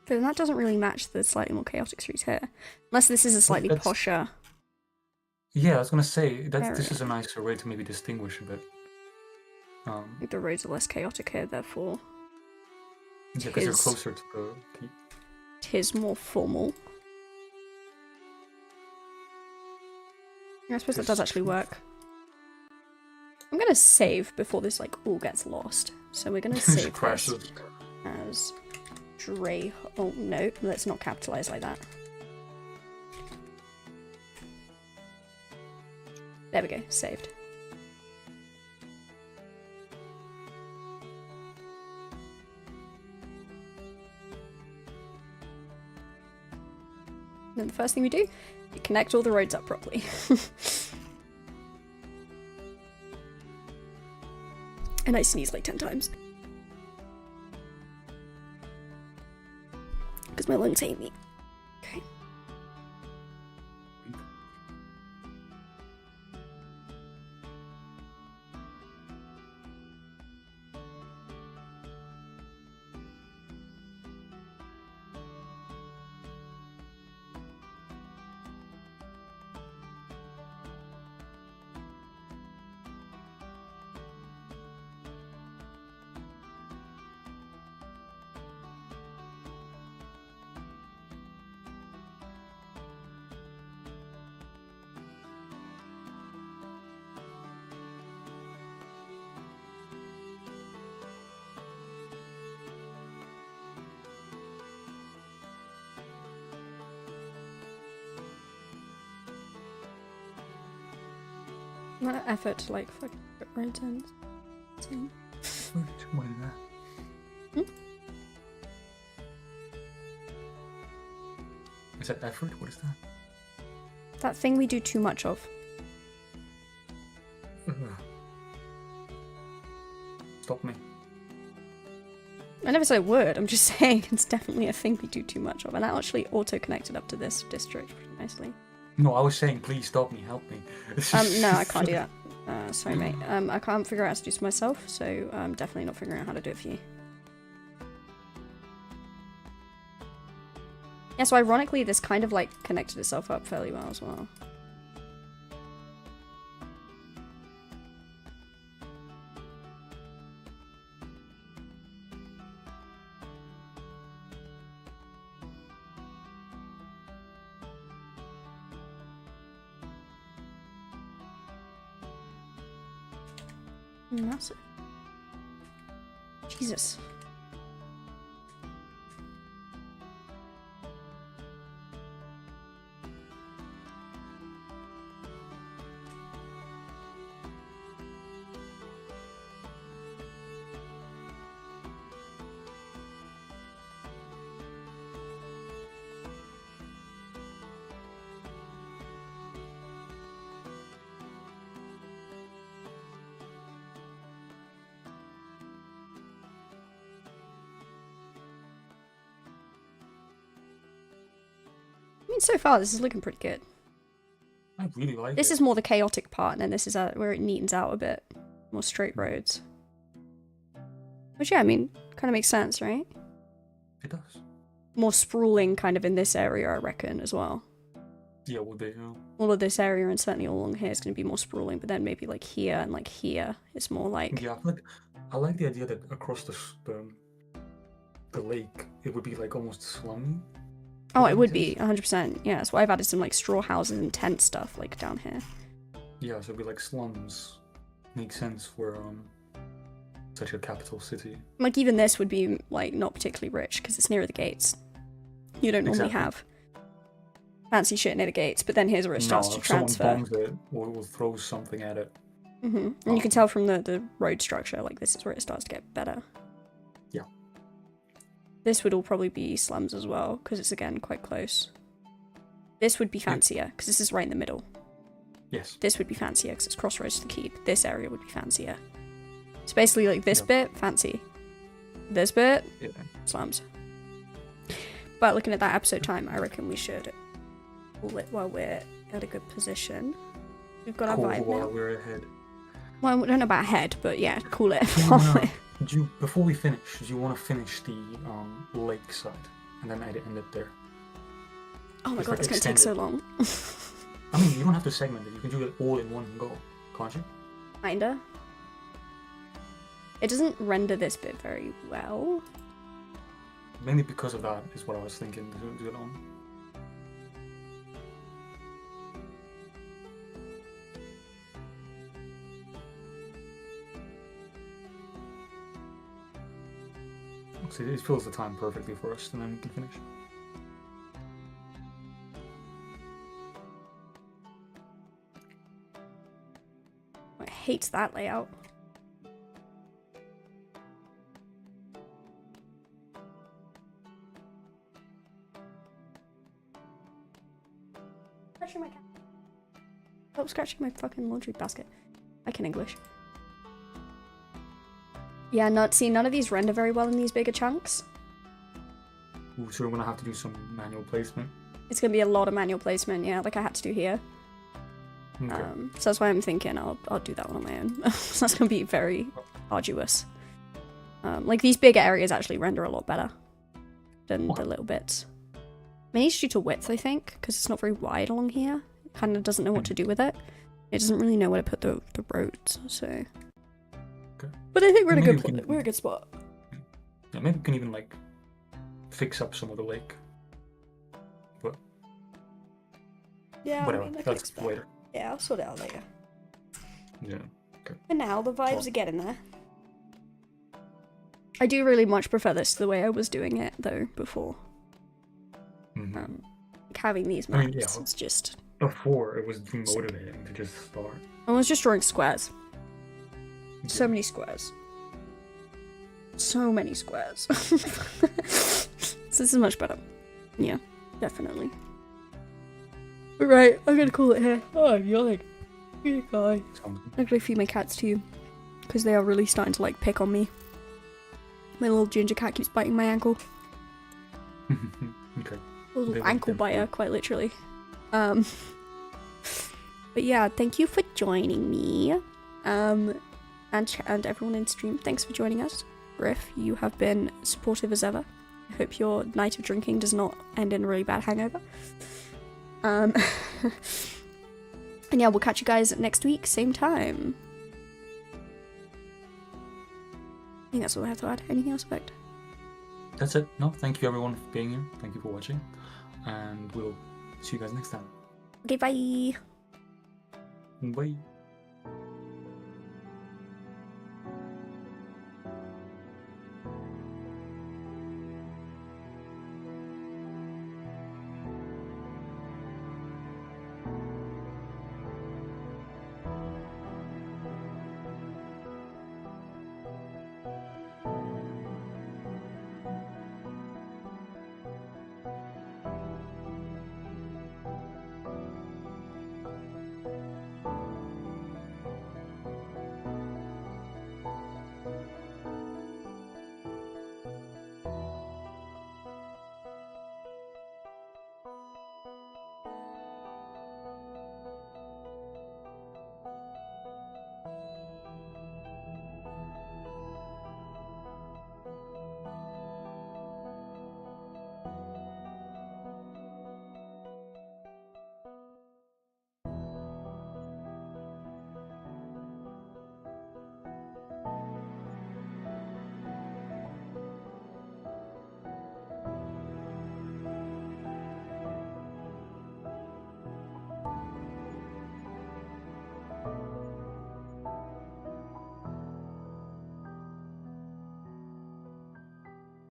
But that doesn't really match the slightly more chaotic streets here. Unless this is a slightly That's- posher. Yeah, I was gonna say that this Area. is a nicer way to maybe distinguish a bit. I think the roads are less chaotic here, therefore Yeah, because you're Tis. closer to the keep. tis more formal. Yeah, I suppose that Tis does actually true. work. I'm gonna save before this like all gets lost. So we're gonna It save this crashes. as Dre. Oh no, let's not capitalize like that. There we go, saved. And then the first thing we do, we connect all the roads up properly. And I sneeze like 10 times. Because my lungs hate me. Okay. What an effort to like fucking put roads in. What is that? Hmm? Is that effort? What is that? That thing we do too much of. Stop me. I never said a word, I'm just saying it's definitely a thing we do too much of. And that actually auto-connected up to this district pretty nicely. No, I was saying, please stop me, help me. No, I can't do that. Sorry, mate. I can't figure out how to do this myself, so I'm definitely not figuring out how to do it for you. Yeah, so ironically, this kind of like connected itself up fairly well as well. Massive. Jesus. I mean, so far this is looking pretty good. I really like This it. is more the chaotic part, and then this is where it neatens out a bit. More straight roads. Which, yeah, I mean, kind of makes sense, right? It does. More sprawling kind of in this area, I reckon, as well. Yeah, would be, yeah. All of this area, and certainly all along here, is going to be more sprawling, but then maybe like here and like here, it's more like... Yeah, I like the idea that across the lake, it would be like almost slummy. Oh, it would be, 100%. Yeah, that's why I've added some like straw houses and tent stuff like down here. Yeah, so it'd be like slums. Makes sense for such a capital city. Like even this would be like not particularly rich because it's near the gates. You don't normally Exactly. have fancy shit near the gates, but then here's where it starts to if someone transfer. bombs it or will throw something at it, And you can tell from the road structure, like this is where it starts to get better. Yeah. This would all probably be slums as well, because it's again quite close. This would be fancier, because this is right in the middle. Yes. This would be fancier, because it's crossroads to the keep. This area would be fancier. So basically, like this bit, fancy. This bit, slums. But looking at that episode time, I reckon we should call it while we're at a good position. We've got our vibe while now. we're ahead. Well, I don't know about ahead, but yeah, call it. Before we finish, do you want to finish the lake side and then end it there? Oh my god, it's going to take so long. I mean, you don't have to segment it. You can do it all in one go, can't you? Kinda. It doesn't render this bit very well. Mainly because of that is what I was thinking to do it on. See, it fills the time perfectly for us, and then we can finish. I hate that layout. Scratching my cat. Stop scratching my fucking laundry basket. I can English. Yeah, none of these render very well in these bigger chunks. Ooh, so we're gonna have to do some manual placement. It's gonna be a lot of manual placement, yeah, like I had to do here. Okay. So that's why I'm thinking I'll do that one on my own. So that's gonna be very arduous. Like these bigger areas actually render a lot better than the little bits. I need to do to width, I think, because it's not very wide along here. It kind of doesn't know what to do with it. It doesn't really know where to put the roads, so. Okay. But I think we're in a good spot. Yeah, maybe we can even like fix up some of the lake. But yeah, whatever. I mean, That's later. Yeah, I'll sort it out later. Yeah. Okay. For now, the vibes are getting there. I do really much prefer this to the way I was doing it though before. Like having these maps, it's just. Before it was demotivating to just start. I was just drawing squares. So many squares. So many squares. So this is much better. Yeah, definitely. Alright, I'm gonna call it here. Oh, I'm yawning. I'm gonna feed my cats too, because they are really starting to like pick on me. My little ginger cat keeps biting my ankle. Okay. A little ankle biter, quite literally. But yeah, thank you for joining me. And everyone in stream, thanks for joining us. Griff, you have been supportive as ever. I hope your night of drinking does not end in a really bad hangover. And yeah, we'll catch you guys next week, same time. I think that's all I have to add. Anything else, Effect? That's it. No, thank you everyone for being here. Thank you for watching. And we'll see you guys next time. Okay, bye. Bye.